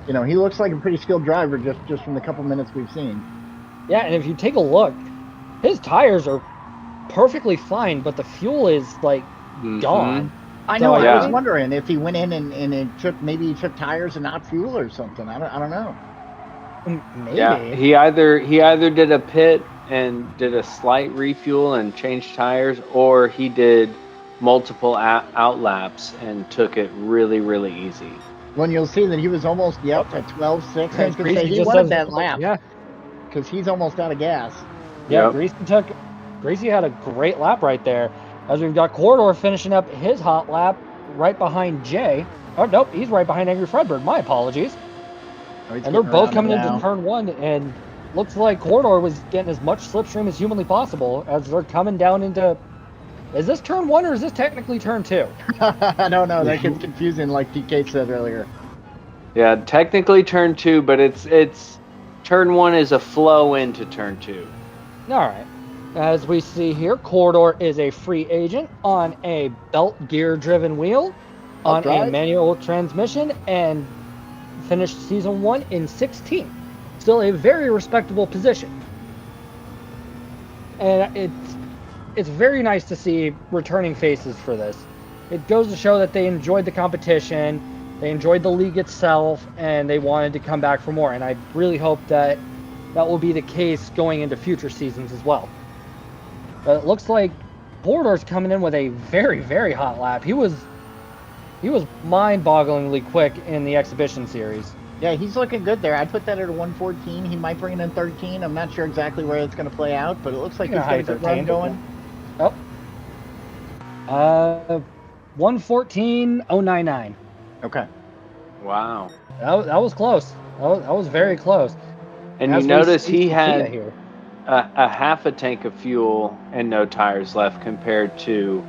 he looks like a pretty skilled driver just from the couple minutes we've seen. Yeah, and if you take a look, his tires are perfectly fine, but the fuel is like gone. I know. I was wondering if he went in and he took tires and not fuel or something. I don't know. Maybe. Yeah, he either did a pit and did a slight refuel and changed tires, or he did multiple out laps and took it really, really easy. When you'll see that he was almost at 12.6. I was going to say he wanted that lap. Yeah, because he's almost out of gas. Yeah, Greasy had a great lap right there. As we've got Corridor finishing up his hot lap right behind Jay. Oh, nope, he's right behind AngryFredbird. My apologies. And they're both coming into turn one, and looks like Corridor was getting as much slipstream as humanly possible as they're coming down into... Is this turn one or is this technically turn two? I don't know. That gets confusing, like TCase said earlier. Yeah, technically turn two, but it's turn one is a flow into turn two. All right. As we see here, Corridor is a free agent on a belt gear-driven wheel on a manual transmission and finished season 1 in 16th. Still a very respectable position. And it's very nice to see returning faces for this. It goes to show that they enjoyed the competition, they enjoyed the league itself, and they wanted to come back for more. And I really hope that will be the case going into future seasons as well. But it looks like Corridor's coming in with a very, very hot lap. He was mind-bogglingly quick in the exhibition series. Yeah, he's looking good there. I put that at a 114. He might bring it in 13. I'm not sure exactly where it's going to play out, but it looks like he's got a good run going. Oh. 114.099. Okay. Wow. That was close. That was very close. And you notice he had a half a tank of fuel and no tires left compared to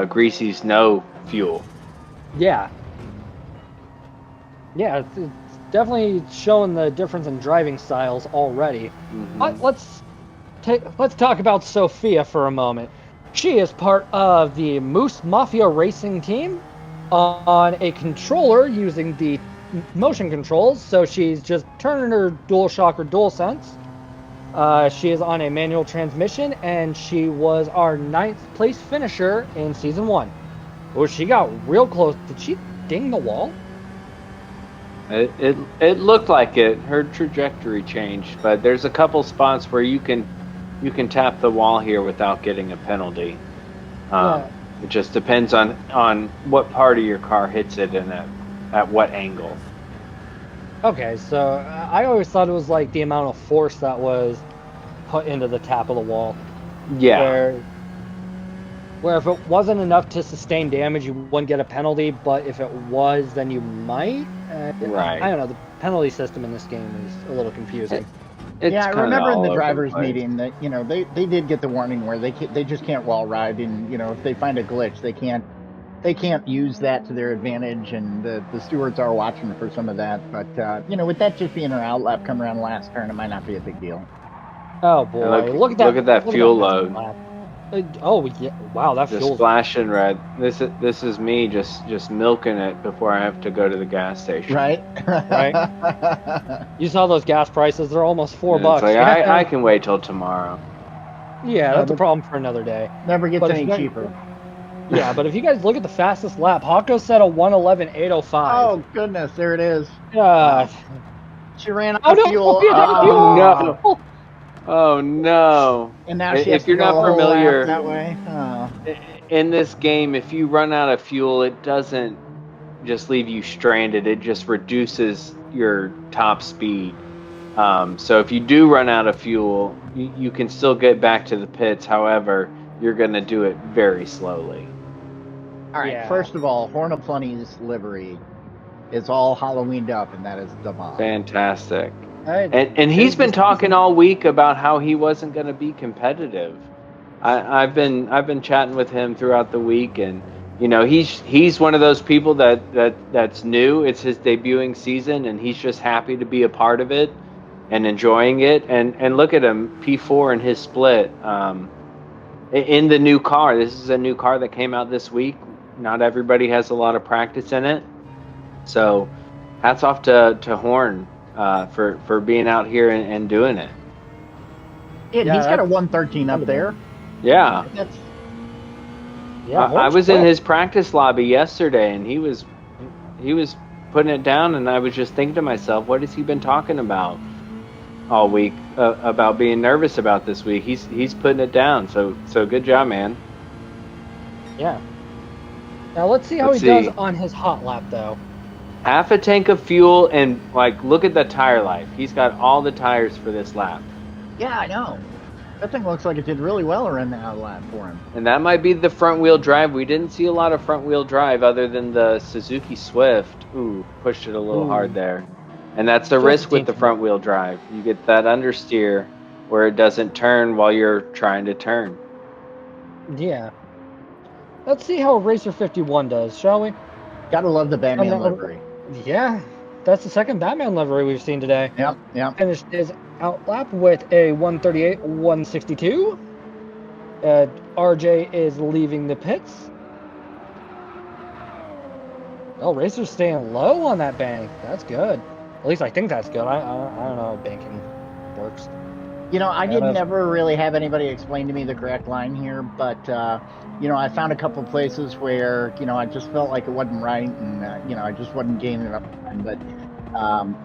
Greasy's no fuel. Yeah. Yeah, it's definitely showing the difference in driving styles already. Mm-hmm. But let's talk about Sophia for a moment. She is part of the Moose Mafia racing team on a controller using the motion controls, so she's just turning her DualShock or DualSense. She is on a manual transmission, and she was our 9th place finisher in season 1. Oh, she got real close. Did she ding the wall? It looked like it. Her trajectory changed, but there's a couple spots where you can tap the wall here without getting a penalty. It just depends on what part of your car hits it and at what angle. Okay, so I always thought it was like the amount of force that was put into the tap of the wall. Yeah. Where if it wasn't enough to sustain damage, you wouldn't get a penalty, but if it was, then you might. Right. I don't know. The penalty system in this game is a little confusing. I remember in the drivers' meeting that they did get the warning where they just can't wall ride, and if they find a glitch, they can't use that to their advantage, and the stewards are watching for some of that. But with that just being an out lap coming around last turn, it might not be a big deal. Oh boy! Look at that fuel load. Oh yeah! Wow, that just flashing red. This is me just milking it before I have to go to the gas station. Right. You saw those gas prices? They're almost $4. It's like, I can wait till tomorrow. Yeah, that's a problem for another day. Never gets any cheaper. Yeah, but if you guys look at the fastest lap, Hako set a 1:11.805. Oh goodness, there it is. She ran out of fuel. No. Oh no! And now she if you're not familiar that way. In this game, if you run out of fuel, it doesn't just leave you stranded. It just reduces your top speed. So if you do run out of fuel, you can still get back to the pits. However, you're going to do it very slowly. All right. First of all, Horn of Plenty's livery is all Halloweened up, and that is the bomb. Fantastic. And he's been talking all week about how he wasn't going to be competitive. I've been chatting with him throughout the week, and he's one of those people that's new. It's his debuting season, and he's just happy to be a part of it and enjoying it. And look at him, P4 in his split. in the new car. This is a new car that came out this week. Not everybody has a lot of practice in it. So hats off to Horn for being out here and doing it. Yeah, he's got a 113 up there. Yeah. Yeah, I was in his practice lobby yesterday, and he was putting it down, and I was just thinking to myself, what has he been talking about all week about being nervous about this week? He's putting it down. So good job, man. Yeah. Now let's see how he does on his hot lap, though. Half a tank of fuel, and like, look at the tire life. He's got all the tires for this lap. Yeah, I know. That thing looks like it did really well around the hot lap for him. And that might be the front wheel drive. We didn't see a lot of front wheel drive other than the Suzuki Swift. Ooh, pushed it a little hard there. And that's the risk with the front wheel drive. You get that understeer where it doesn't turn while you're trying to turn. Yeah. Let's see how Racer 51 does, shall we? Gotta love the Batman livery. Yeah, that's the second Batman livery we've seen today. Yep. Finished his out lap with a 138, 162. RJ is leaving the pits. Oh, Racer's staying low on that bank. That's good. At least I think that's good. I don't know how banking works. You know, I didn't ever really have anybody explain to me the correct line here, but, you know, I found a couple places where, you know, I just felt like it wasn't right, and, you know, I just wasn't gaining enough time. But,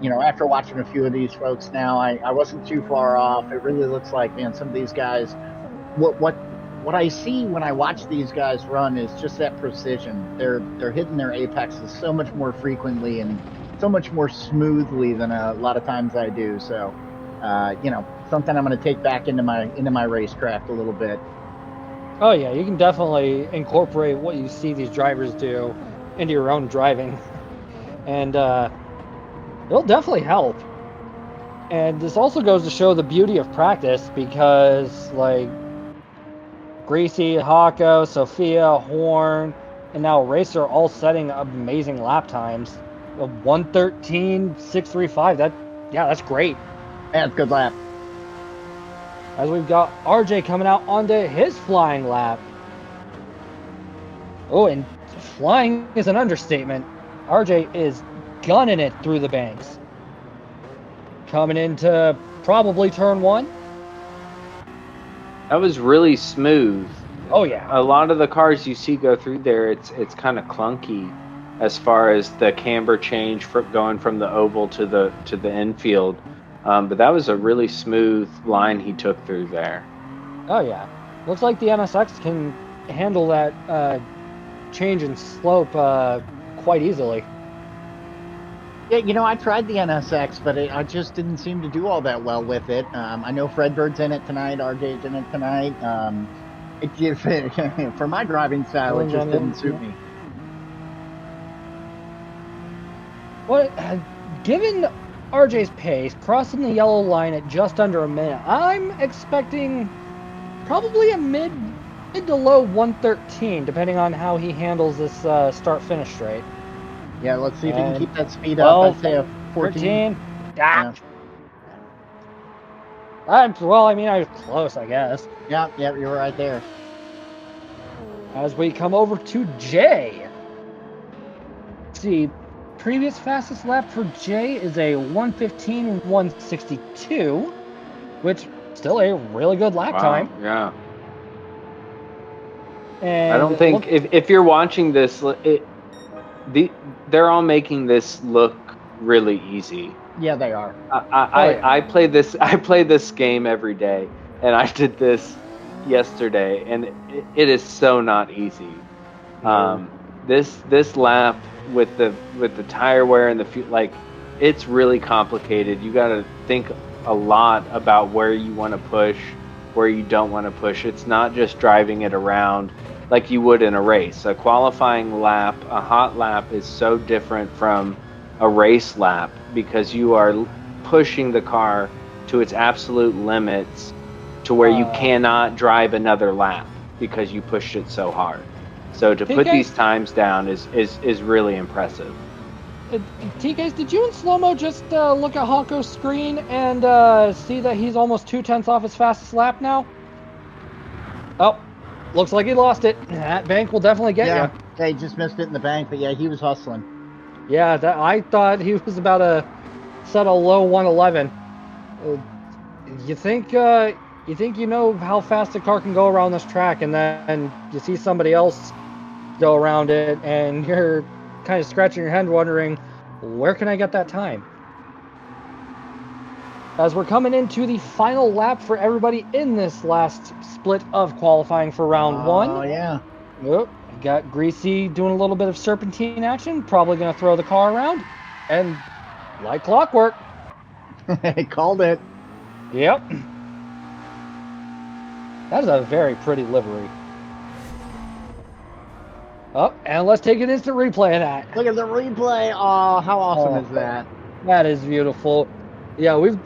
you know, after watching a few of these folks now, I wasn't too far off. It really looks like, man, some of these guys, what I see when I watch these guys run is just that precision. They're hitting their apexes so much more frequently and so much more smoothly than a lot of times I do. So, you know, something I'm going to take back into my racecraft a little bit. Oh yeah, you can definitely incorporate what you see these drivers do into your own driving, and it'll definitely help. And this also goes to show the beauty of practice, because like Greasy, Hako, Sophia, Horn, and now Racer all setting amazing lap times. 1:13.635. That's great. That's a good lap. As we've got RJ coming out onto his flying lap. Oh, and flying is an understatement. RJ is gunning it through the banks. Coming into probably turn one. That was really smooth. Oh yeah. A lot of the cars you see go through there, it's kind of clunky as far as the camber change going from the oval to the infield. But that was a really smooth line he took through there. Oh yeah. Looks like the NSX can handle that change in slope quite easily. Yeah, you know, I tried the NSX, but I just didn't seem to do all that well with it. I know Fredbird's in it tonight, RJ's in it tonight. For my driving style, it just didn't suit me. Well, given RJ's pace, crossing the yellow line at just under a minute, I'm expecting probably a mid to low 113, depending on how he handles this start-finish straight. Yeah, let's see if he can keep that speed up. I'd say a 14. Yeah. Well, I mean, I was close, I guess. Yeah, you're right there. As we come over to Jay. Let's see, previous fastest lap for Jay is a 1:15.162, which still a really good lap time. Yeah. And I don't think if you're watching this, they're all making this look really easy. Yeah, they are. I play this game every day, and I did this yesterday, and it is so not easy. This lap with the tire wear and the fuel, like, it's really complicated. You got to think a lot about where you want to push, where you don't want to push. It's not just driving it around like you would in a race. A qualifying lap, a hot lap, is so different from a race lap because you are pushing the car to its absolute limits to where you cannot drive another lap because you pushed it so hard. So to put these times down is really impressive. TCase, did you and SlowMoe just look at Hako's screen and see that he's almost 0.2 off his fastest lap now? Oh, looks like he lost it. That bank will definitely get you. Yeah, he just missed it in the bank, but yeah, he was hustling. Yeah, I thought he was about to set a low 111. You think you know how fast a car can go around this track, and then you see somebody else go around it, and you're kind of scratching your head wondering, where can I get that time? As we're coming into the final lap for everybody in this last split of qualifying for round one. Oh, yeah. Oh, got Greasy doing a little bit of serpentine action, probably going to throw the car around, and like clockwork. Called it. Yep. That is a very pretty livery. Oh, and let's take an instant replay of that. Look at the replay. Oh, how awesome is that? That is beautiful. Yeah, we've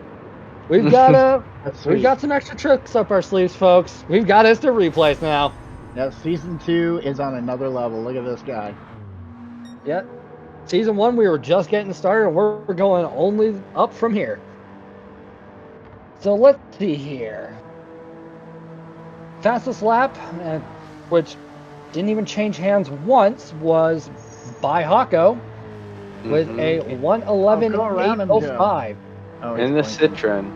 got we've got some extra tricks up our sleeves, folks. We've got instant replays now. Yeah, season 2 is on another level. Look at this guy. Yep. Season 1, we were just getting started, and we're going only up from here. So let's see here. Fastest lap, which didn't even change hands once, was by Hako with a 1:11.805. In the Citroen.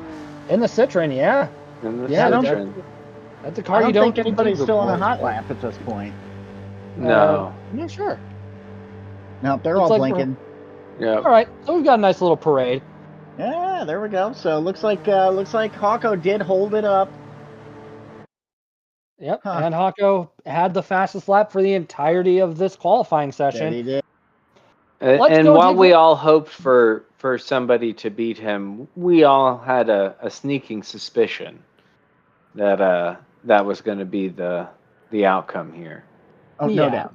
In the Citroen, yeah. In the Citroen. That's a car I you don't don't think anybody's still on a hot lap at this point. No. Yeah, sure. No, they're all blinking. Yeah. All right, so we've got a nice little parade. Yeah, there we go. So looks like Hako did hold it up. Yep, and Hako had the fastest lap for the entirety of this qualifying session. Yeah, he did. And while we all hoped for somebody to beat him, we all had a sneaking suspicion that that was going to be the outcome here. Oh, no doubt.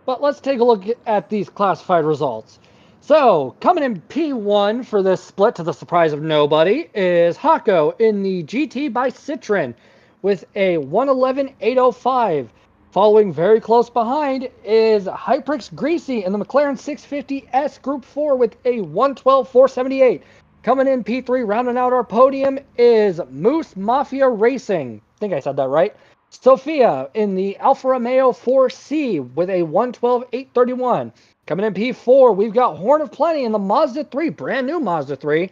But let's take a look at these classified results. So, coming in P1 for this split, to the surprise of nobody, is Hako in the GT by Citroen with a 1:11.805. Following very close behind is Hyprix Greasy in the McLaren 650S Group 4 with a 1:12.478. Coming in P3, rounding out our podium, is Moose Mafia Racing. I think I said that right. Sophia in the Alfa Romeo 4C with a 1:12.831. Coming in P4, we've got Horn of Plenty in the Mazda 3, brand new Mazda 3,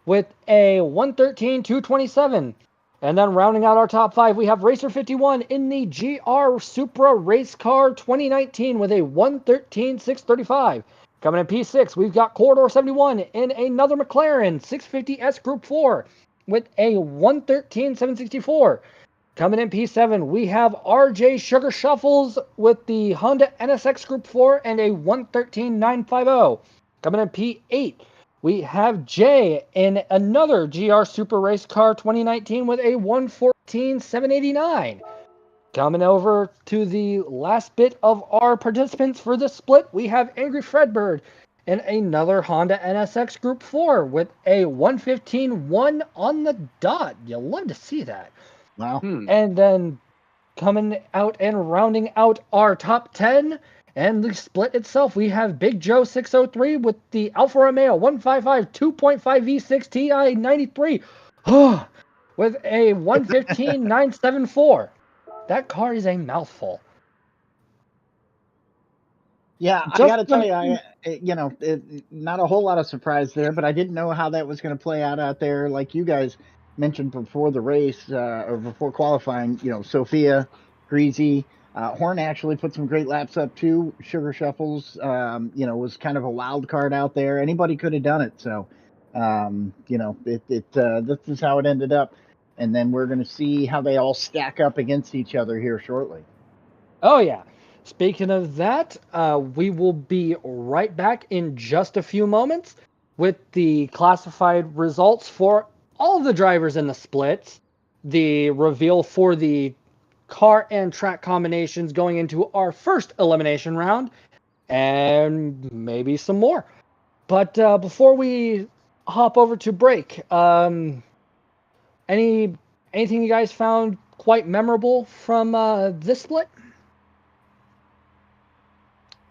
with a 1:13.227. And then rounding out our top 5, we have Racer 51 in the GR Supra Race Car 2019 with a 1:13.635. Coming in P6, we've got Corridor 71 in another McLaren 650S Group 4 with a 1:13.764. Coming in P7, we have RJ Sugar Shuffles with the Honda NSX Group 4 and a 1:13.950. Coming in P8, we have Jay in another GR Super Race Car 2019 with a 1:14.789. Coming over to the last bit of our participants for this split, we have angryFredbird in another Honda NSX Group 4 with a 1:15.1 on the dot. You'll love to see that. Wow. And then coming out and rounding out our top 10 and the split itself, we have Big Joe 603 with the Alfa Romeo 155 2.5 V6 Ti 93 with a 1:15.974. That car is a mouthful. Yeah, I got to tell you, not a whole lot of surprise there, but I didn't know how that was going to play out there. Like you guys mentioned before the race or before qualifying, Sophia, Greasy, Horn actually put some great laps up too. Sugar Shuffles, was kind of a wild card out there. Anybody could have done it. So, this is how it ended up. And then we're going to see how they all stack up against each other here shortly. Oh, yeah. Speaking of that, we will be right back in just a few moments with the classified results for all of the drivers in the splits, the reveal for the car and track combinations going into our first elimination round, and maybe some more. But before we hop over to break, anything you guys found quite memorable from this split?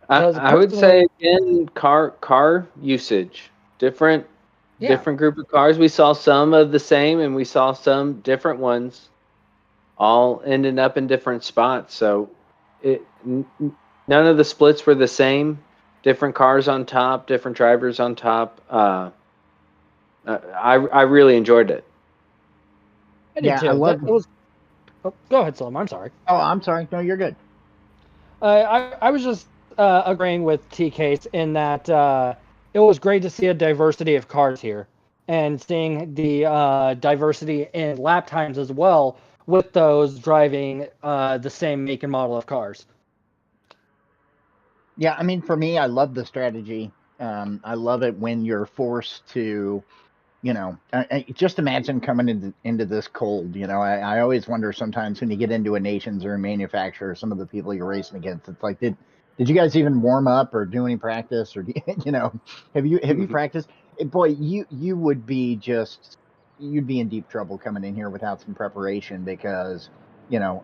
I would say again, car usage, different group of cars. We saw some of the same, and we saw some different ones. all ended up in different spots. So none of the splits were the same. Different cars on top, different drivers on top. I really enjoyed it. I did too. I love it. Was... Oh, go ahead, SlowMoe. I'm sorry. Oh, I'm sorry. No, you're good. I was just agreeing with TCase in that it was great to see a diversity of cars here and seeing the diversity in lap times as well with those driving the same make and model of cars. Yeah, I mean, for me, I love the strategy. I love it when you're forced to, you know, just imagine coming into this cold. You know, I always wonder sometimes when you get into a nations or a manufacturer, some of the people you're racing against, it's like, did you guys even warm up or do any practice, or you know, have you practiced? Boy, you would be you'd be in deep trouble coming in here without some preparation, because you know,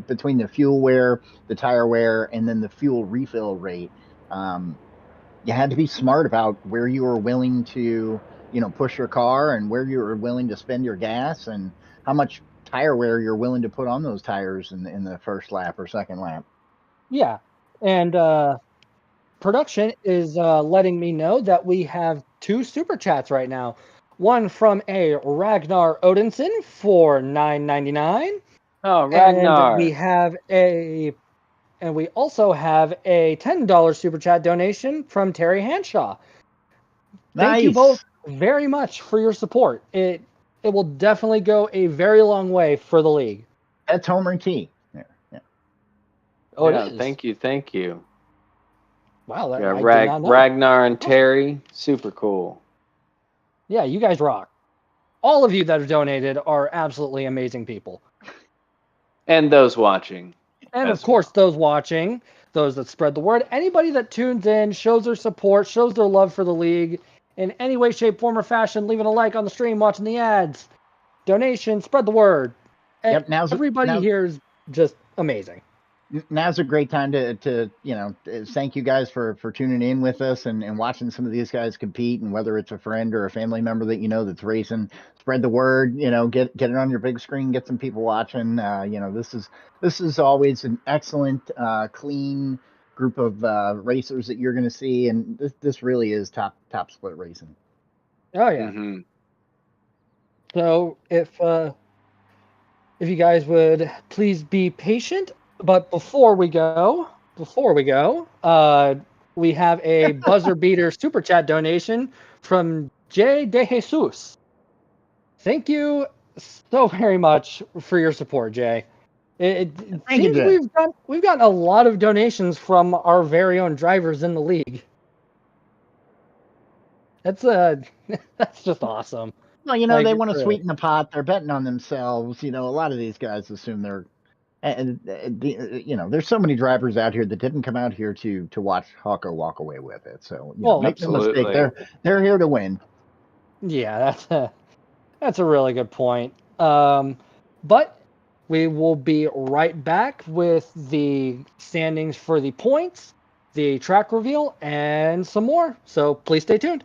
between the fuel wear, the tire wear, and then the fuel refill rate, you had to be smart about where you were willing to, you know, push your car and where you were willing to spend your gas and how much tire wear you're willing to put on those tires in the first lap or second lap. Yeah, and production is letting me know that we have 2 super chats right now. One from a Ragnar Odinson for $9.99. Oh, Ragnar! And we also have a $10 super chat donation from Terry Hanshaw. Thank you both very much for your support. It will definitely go a very long way for the league. That's Homer T. Yeah. Oh, yeah, it is. Thank you. Wow, yeah, Ragnar and Terry, super cool. Yeah, you guys rock. All of you that have donated are absolutely amazing people. And those watching. And of course, those watching, those that spread the word, anybody that tunes in, shows their support, shows their love for the league in any way, shape, form, or fashion, leaving a like on the stream, watching the ads, donation, spread the word. Yep, everybody here is just amazing. Now's a great time to you know, thank you guys for tuning in with us and watching some of these guys compete, and whether it's a friend or a family member that you know that's racing, spread the word, you know, get it on your big screen, get some people watching. You know, this is always an excellent clean group of racers that you're going to see, and this really is top split racing. Oh yeah. So if you guys would please be patient, but before we go, we have a buzzer beater super chat donation from Jehsr. Thank you so very much for your support, Jay. It seems we've gotten a lot of donations from our very own drivers in the league. That's just awesome. Well, you know, they want to sweeten the pot. They're betting on themselves. You know, a lot of these guys assume they're, you know, there's so many drivers out here that didn't come out here to watch Hawko walk away with it. So, you know, make no mistake, they're here to win. Yeah, that's a really good point. But we will be right back with the standings for the points, the track reveal, and some more. So please stay tuned.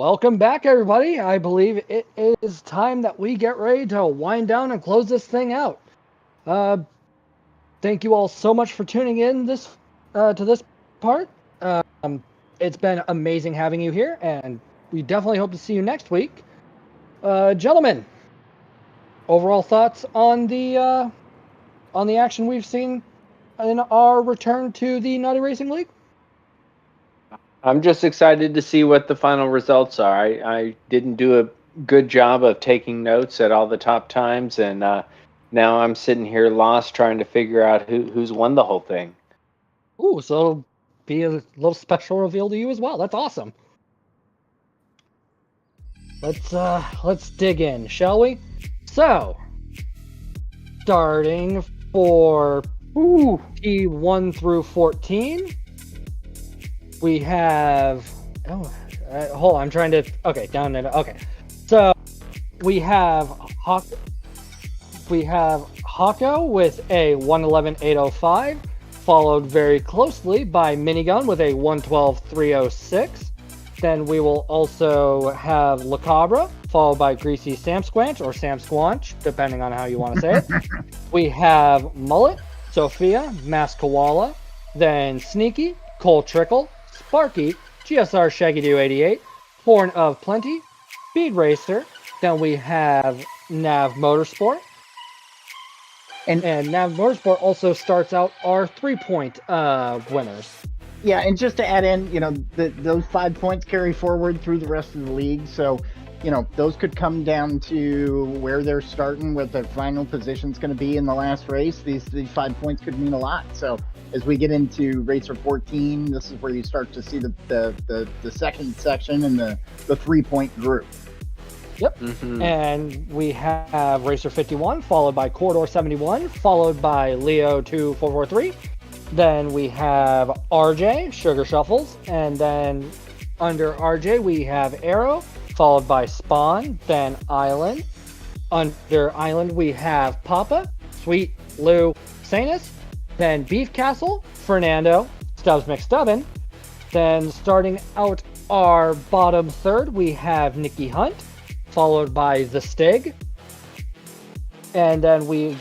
Welcome back, everybody. I believe it is time that we get ready to wind down and close this thing out. Thank you all so much for tuning in to this part. It's been amazing having you here, and we definitely hope to see you next week. Gentlemen, overall thoughts on the action we've seen in our return to the Naughty Racing League? I'm just excited to see what the final results are. I didn't do a good job of taking notes at all the top times, and now I'm sitting here lost trying to figure out who's won the whole thing. Ooh, so it'll be a little special reveal to you as well. That's awesome. Let's dig in, shall we? So, starting for T1 through 14. We have, hold on, I'm trying to, okay, down and, okay. So, we have Hako with a 111.805, followed very closely by Minigun with a 112.306. Then we will also have La Cabra, followed by Greasy Sam Squanch, or Sam Squanch, depending on how you want to say it. We have Mullet, Sophia, Mass Koala, then Sneaky, Cole Trickle, Sparky, Jehsr Shaggy Do 88, Horn of Plenty, SpeedRacer. Then we have Nav Motorsport. And Nav Motorsport also starts out our 3-point winners. Yeah, and just to add in, those 5 points carry forward through the rest of the league. So, those could come down to where they're starting, what their final position's going to be in the last race. These 5 points could mean a lot. So, as we get into Racer 14, this is where you start to see the second section and the 3-point group. Yep. Mm-hmm. And we have Racer 51, followed by Corridor 71, followed by Leo 2443. Then we have RJ, Sugar Shuffles, and then under RJ we have Arrow, followed by Spawn, then Island. Under Island we have Papa, Sweet, Lou Sanus, then BeefCastle, Fernando, StubsMcStubbin. Then starting out our bottom third we have Nikki Hunt, followed by the Stig. And then we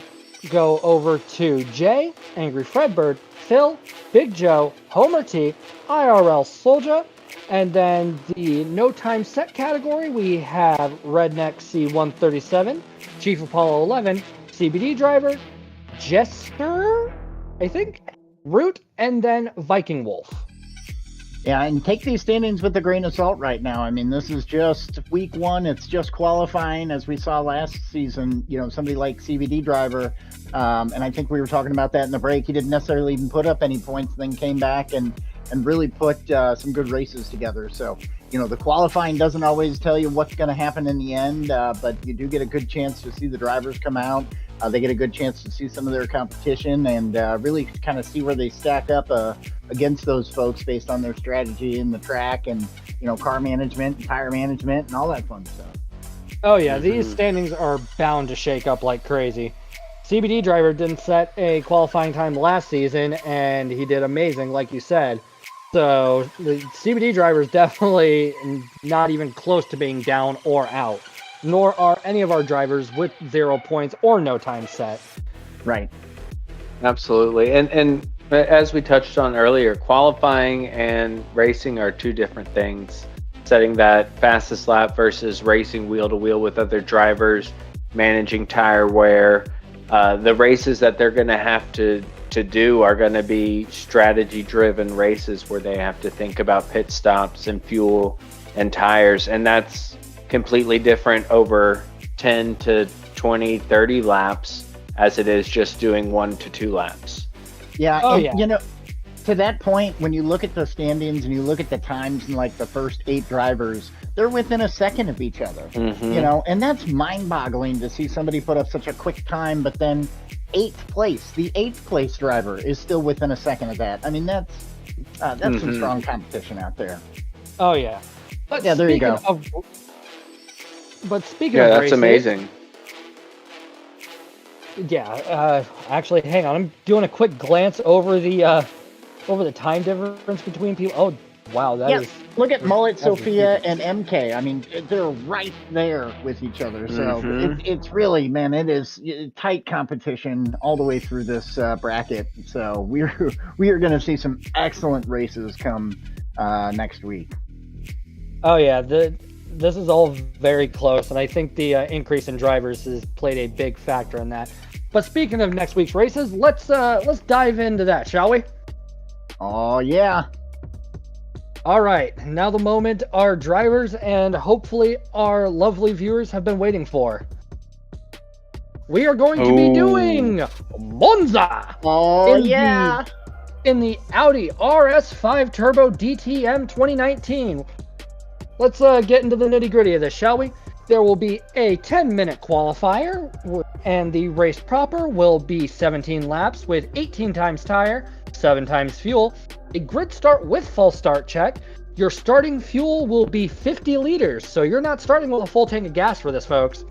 go over to Jay, angryFredbird, Phil, Big Joe, Homer T, IRL-iSoulJah, and then the no time set category we have Redneck C-137, Chief Apollo 11, CBD Driver, Jehsr, I think, Root, and then Viking Wolf. Yeah, and take these standings with a grain of salt right now. I mean, this is just week one. It's just qualifying. As we saw last season, somebody like CBD Driver, and I think we were talking about that in the break, he didn't necessarily even put up any points, then came back and really put some good races together. So, the qualifying doesn't always tell you what's going to happen in the end, but you do get a good chance to see the drivers come out. They get a good chance to see some of their competition and really kind of see where they stack up against those folks based on their strategy in the track and, car management and tire management and all that fun stuff. Oh, yeah. These standings are bound to shake up like crazy. CBD Driver didn't set a qualifying time last season, and he did amazing, like you said. So the CBD Driver is definitely not even close to being down or out. Nor are any of our drivers with 0 points or no time set. Right. Absolutely. And as we touched on earlier, qualifying and racing are two different things. Setting that fastest lap versus racing wheel to wheel with other drivers, managing tire wear. The races that they're going to have to do are going to be strategy driven races where they have to think about pit stops and fuel and tires. And that's completely different over 10 to 20, 30 laps as it is just doing 1 to 2 laps. Yeah, to that point, when you look at the standings and you look at the times in like the first 8 drivers, they're within a second of each other. Mm-hmm. And that's mind-boggling to see somebody put up such a quick time, but then 8th place, the 8th place driver is still within a second of that. I mean, that's some strong competition out there. Oh yeah. But yeah, there you go. But speaking of that's races, amazing. Yeah, actually, hang on. I'm doing a quick glance over the time difference between people. Oh, Wow, that is... Look at Mullet, Sophia, and MK. I mean, they're right there with each other. So it's really, man, it is tight competition all the way through this bracket. So we are going to see some excellent races come next week. Oh yeah, this is all very close, and I think the increase in drivers has played a big factor in that. But speaking of next week's races, let's dive into that, shall we? Oh yeah. All right, now the moment our drivers and hopefully our lovely viewers have been waiting for. We are going to be doing Monza. Oh yeah. In the Audi RS5 Turbo DTM 2019. Let's get into the nitty-gritty of this, shall we? There will be a 10-minute qualifier, and the race proper will be 17 laps with 18 times tire, 7 times fuel, a grid start with full start check. Your starting fuel will be 50 liters, so you're not starting with a full tank of gas for this, folks.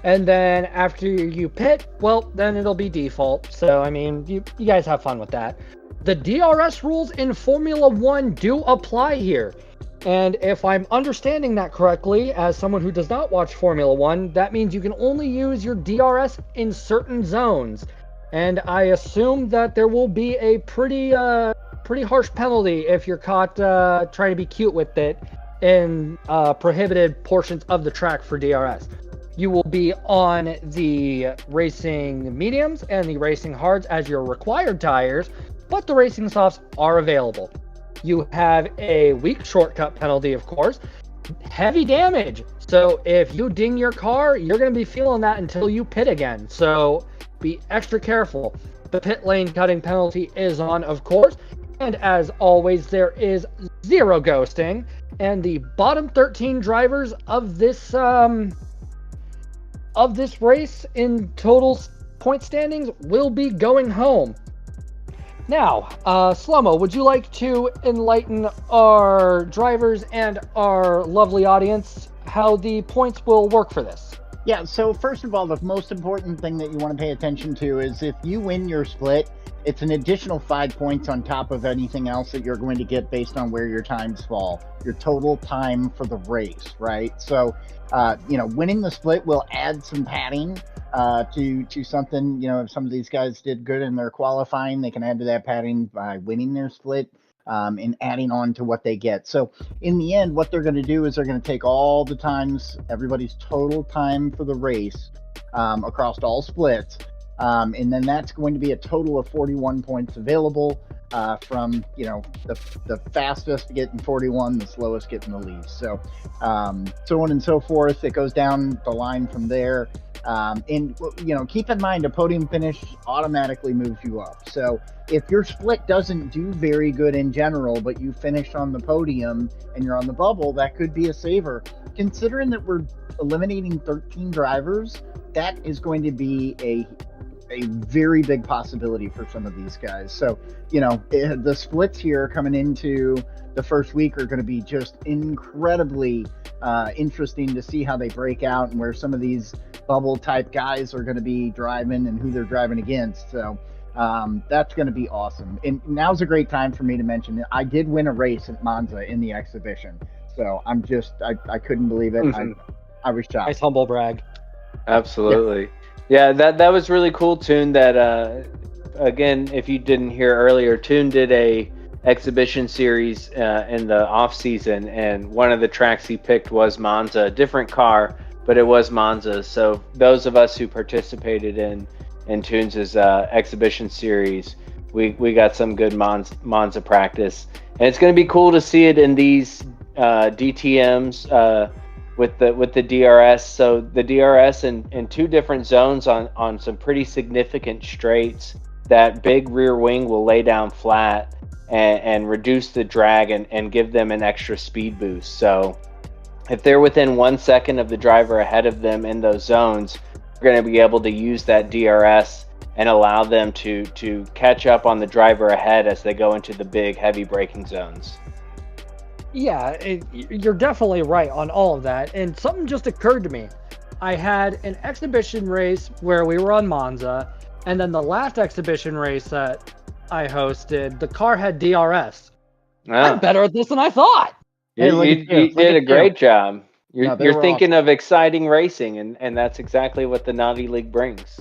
And then after you pit, well, then it'll be default. So, I mean, you guys have fun with that. The DRS rules in Formula 1 do apply here. And if I'm understanding that correctly, as someone who does not watch Formula 1, that means you can only use your DRS in certain zones. And I assume that there will be a pretty harsh penalty if you're caught trying to be cute with it in prohibited portions of the track for DRS. You will be on the racing mediums and the racing hards as your required tires, but the racing softs are available. You have a weak shortcut penalty, of course. Heavy damage. So if you ding your car, you're going to be feeling that until you pit again. So be extra careful. The pit lane cutting penalty is on, of course. And as always, there is 0 ghosting. And the bottom 13 drivers of this race in total point standings will be going home. Now, SlowMoe, would you like to enlighten our drivers and our lovely audience how the points will work for this? Yeah, so first of all, the most important thing that you want to pay attention to is if you win your split, it's an additional 5 points on top of anything else that you're going to get based on where your times fall, your total time for the race, right? So, winning the split will add some padding to something. If some of these guys did good in their qualifying, they can add to that padding by winning their split and adding on to what they get. So in the end, what they're going to do is they're going to take all the times, everybody's total time for the race across all splits. And then that's going to be a total of 41 points available from, the fastest getting 41, the slowest getting the least. So, so on and so forth. It goes down the line from there. And, keep in mind a podium finish automatically moves you up. So if your split doesn't do very good in general, but you finish on the podium and you're on the bubble, that could be a saver. Considering that we're eliminating 13 drivers, that is going to be a very big possibility for some of these guys. So, the splits here coming into the first week are going to be just incredibly interesting to see how they break out and where some of these bubble type guys are going to be driving and who they're driving against. So that's going to be awesome. And now's a great time for me to mention that I did win a race at Monza in the exhibition. So I couldn't believe it. I was shocked. Nice humble brag. Absolutely. Yeah, that was really cool, Toon. That again, if you didn't hear earlier, Toon did a exhibition series in the off season, and one of the tracks he picked was Monza. Different car, but it was Monza. So those of us who participated in Toon's exhibition series, we got some good Monza practice, and it's going to be cool to see it in these DTMs. With the DRS, so the DRS in 2 different zones on some pretty significant straights, that big rear wing will lay down flat and reduce the drag and give them an extra speed boost. So if they're within 1 second of the driver ahead of them in those zones, we're going to be able to use that DRS and allow them to catch up on the driver ahead as they go into the big heavy braking zones. Yeah, you're definitely right on all of that. And something just occurred to me. I had an exhibition race where we were on Monza, and then the last exhibition race that I hosted, the car had DRS. I'm better at this than I thought. You did a great job. You're thinking awesome. of exciting racing, and that's exactly what the Naughty League brings.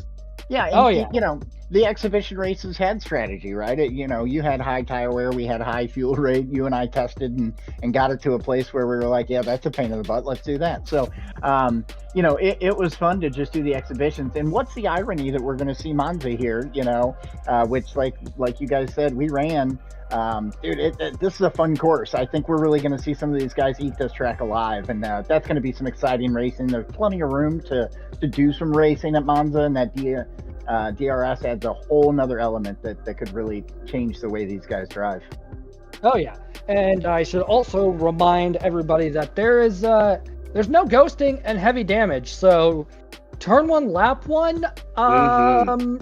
Yeah, and, you know, the exhibition races had strategy, right? You know, you had high tire wear, we had high fuel rate. You and I tested and got it to a place where we were like, yeah, that's a pain in the butt. Let's do that. So, you know, it was fun to just do the exhibitions. And what's the irony that we're going to see Monza here? You know, which like you guys said, we ran. Dude, this is a fun course. I think we're really going to see some of these guys eat this track alive, and that's going to be some exciting racing. There's plenty of room to do some racing at Monza, and that DRS adds a whole nother element that could really change the way these guys drive. Oh yeah, and I should also remind everybody that there's no ghosting and heavy damage. So turn one, lap one.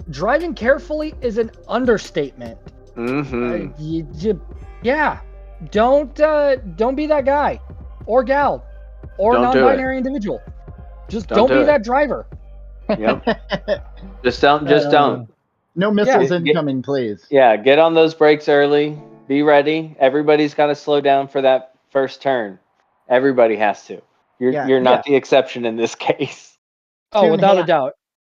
Driving carefully is an understatement. Yeah, don't be that guy or gal or non-binary individual. Just don't be that driver. Yep. just don't. No missiles incoming, please. Yeah, get on those brakes early. Be ready. Everybody's got to slow down for that first turn. Everybody has to. You're not the exception in this case. Oh, without a doubt.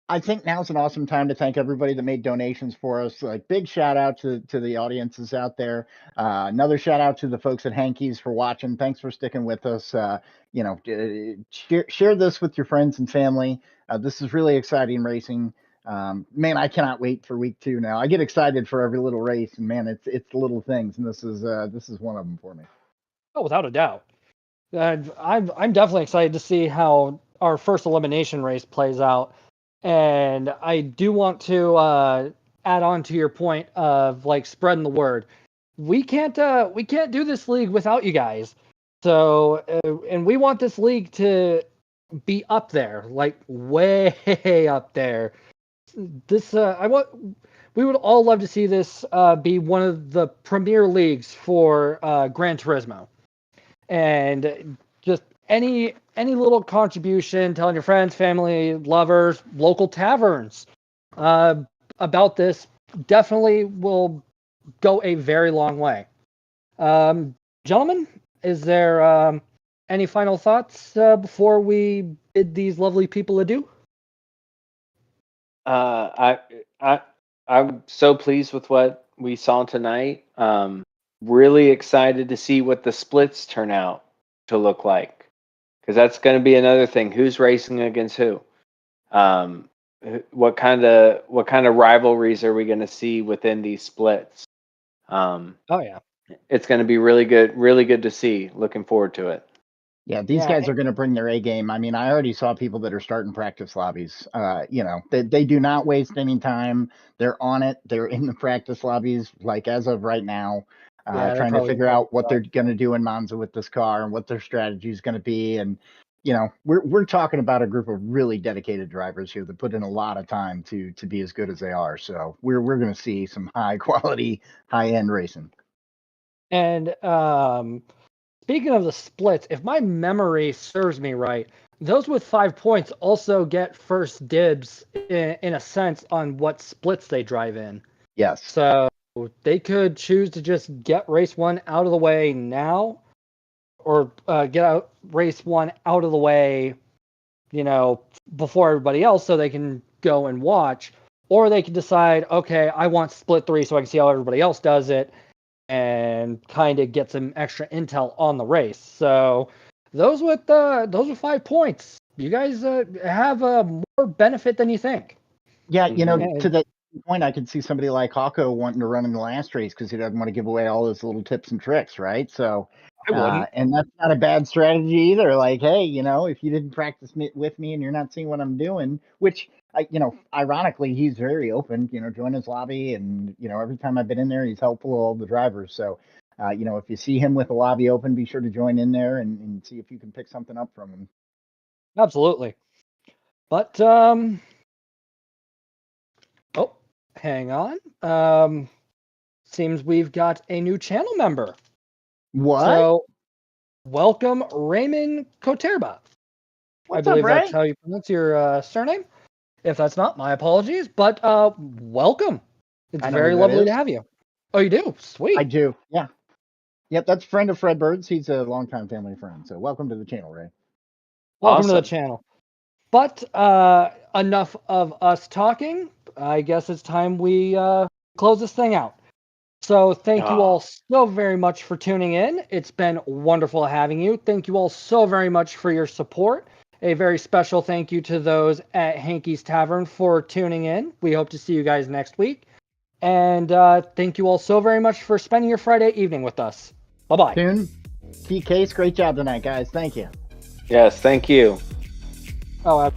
I think now's an awesome time to thank everybody that made donations for us. Like, big shout out to the audiences out there. Another shout out to the folks at Hankies for watching. Thanks for sticking with us. You know, share this with your friends and family. This is really exciting racing. Man, I cannot wait for week 2 now. I get excited for every little race, and man, it's the little things, and this is one of them for me. Oh, without a doubt. I'm definitely excited to see how our first elimination race plays out. And I do want to add on to your point of like spreading the word. We can't do this league without you guys. So and we want this league to be up there, like way up there. This we would all love to see this be one of the premier leagues for Gran Turismo, and just any little contribution, telling your friends, family, lovers, local taverns about this definitely will go a very long way. Gentlemen, is there any final thoughts before we bid these lovely people adieu? I'm so pleased with what we saw tonight. Really excited to see what the splits turn out to look like, because that's going to be another thing. Who's racing against who? What kind of rivalries are we going to see within these splits? Oh yeah, it's going to be really good to see. Looking forward to it. Yeah, these guys are going to bring their A game. I mean, I already saw people that are starting practice lobbies. You know, they do not waste any time. They're on it. They're in the practice lobbies, like as of right now, trying to figure out what they're going to do in Monza with this car and what their strategy is going to be. And, you know, we're talking about a group of really dedicated drivers here that put in a lot of time to be as good as they are. So we're going to see some high quality, high end racing. And speaking of the splits, if my memory serves me right, those with 5 points also get first dibs in a sense on what splits they drive in. Yes. So they could choose to just get race 1 out of the way now, or get race 1 out of the way, you know, before everybody else, so they can go and watch. Or they can decide, okay, I want split 3 so I can see how everybody else does it, and kind of get some extra intel on the race. So those with 5 points, you guys have more benefit than you think. Yeah, you know, to that point, I could see somebody like Hawko wanting to run in the last race because he doesn't want to give away all his little tips and tricks, right? So, and that's not a bad strategy either. Like, hey, you know, if you didn't practice with me and you're not seeing what I'm doing, which, you know, ironically, he's very open, you know, join his lobby. And, you know, every time I've been in there, he's helpful to all the drivers. So, you know, if you see him with the lobby open, be sure to join in there and see if you can pick something up from him. Absolutely. But, hang on. Seems we've got a new channel member. What? So, welcome, Raymond Koterba. I believe that's how you pronounce your surname. If that's not, my apologies. But welcome. It's very lovely to have you. Oh, you do? Sweet. I do. Yeah. Yep, that's friend of Fredbird's. He's a longtime family friend. So welcome to the channel, Ray. Welcome to the channel. But enough of us talking. I guess it's time we close this thing out. So thank you all so very much for tuning in. It's been wonderful having you. Thank you all so very much for your support. A very special thank you to those at Hanky's Tavern for tuning in. We hope to see you guys next week. And thank you all so very much for spending your Friday evening with us. Bye-bye. Toon, TCase, great job tonight, guys. Thank you. Yes, thank you. Oh,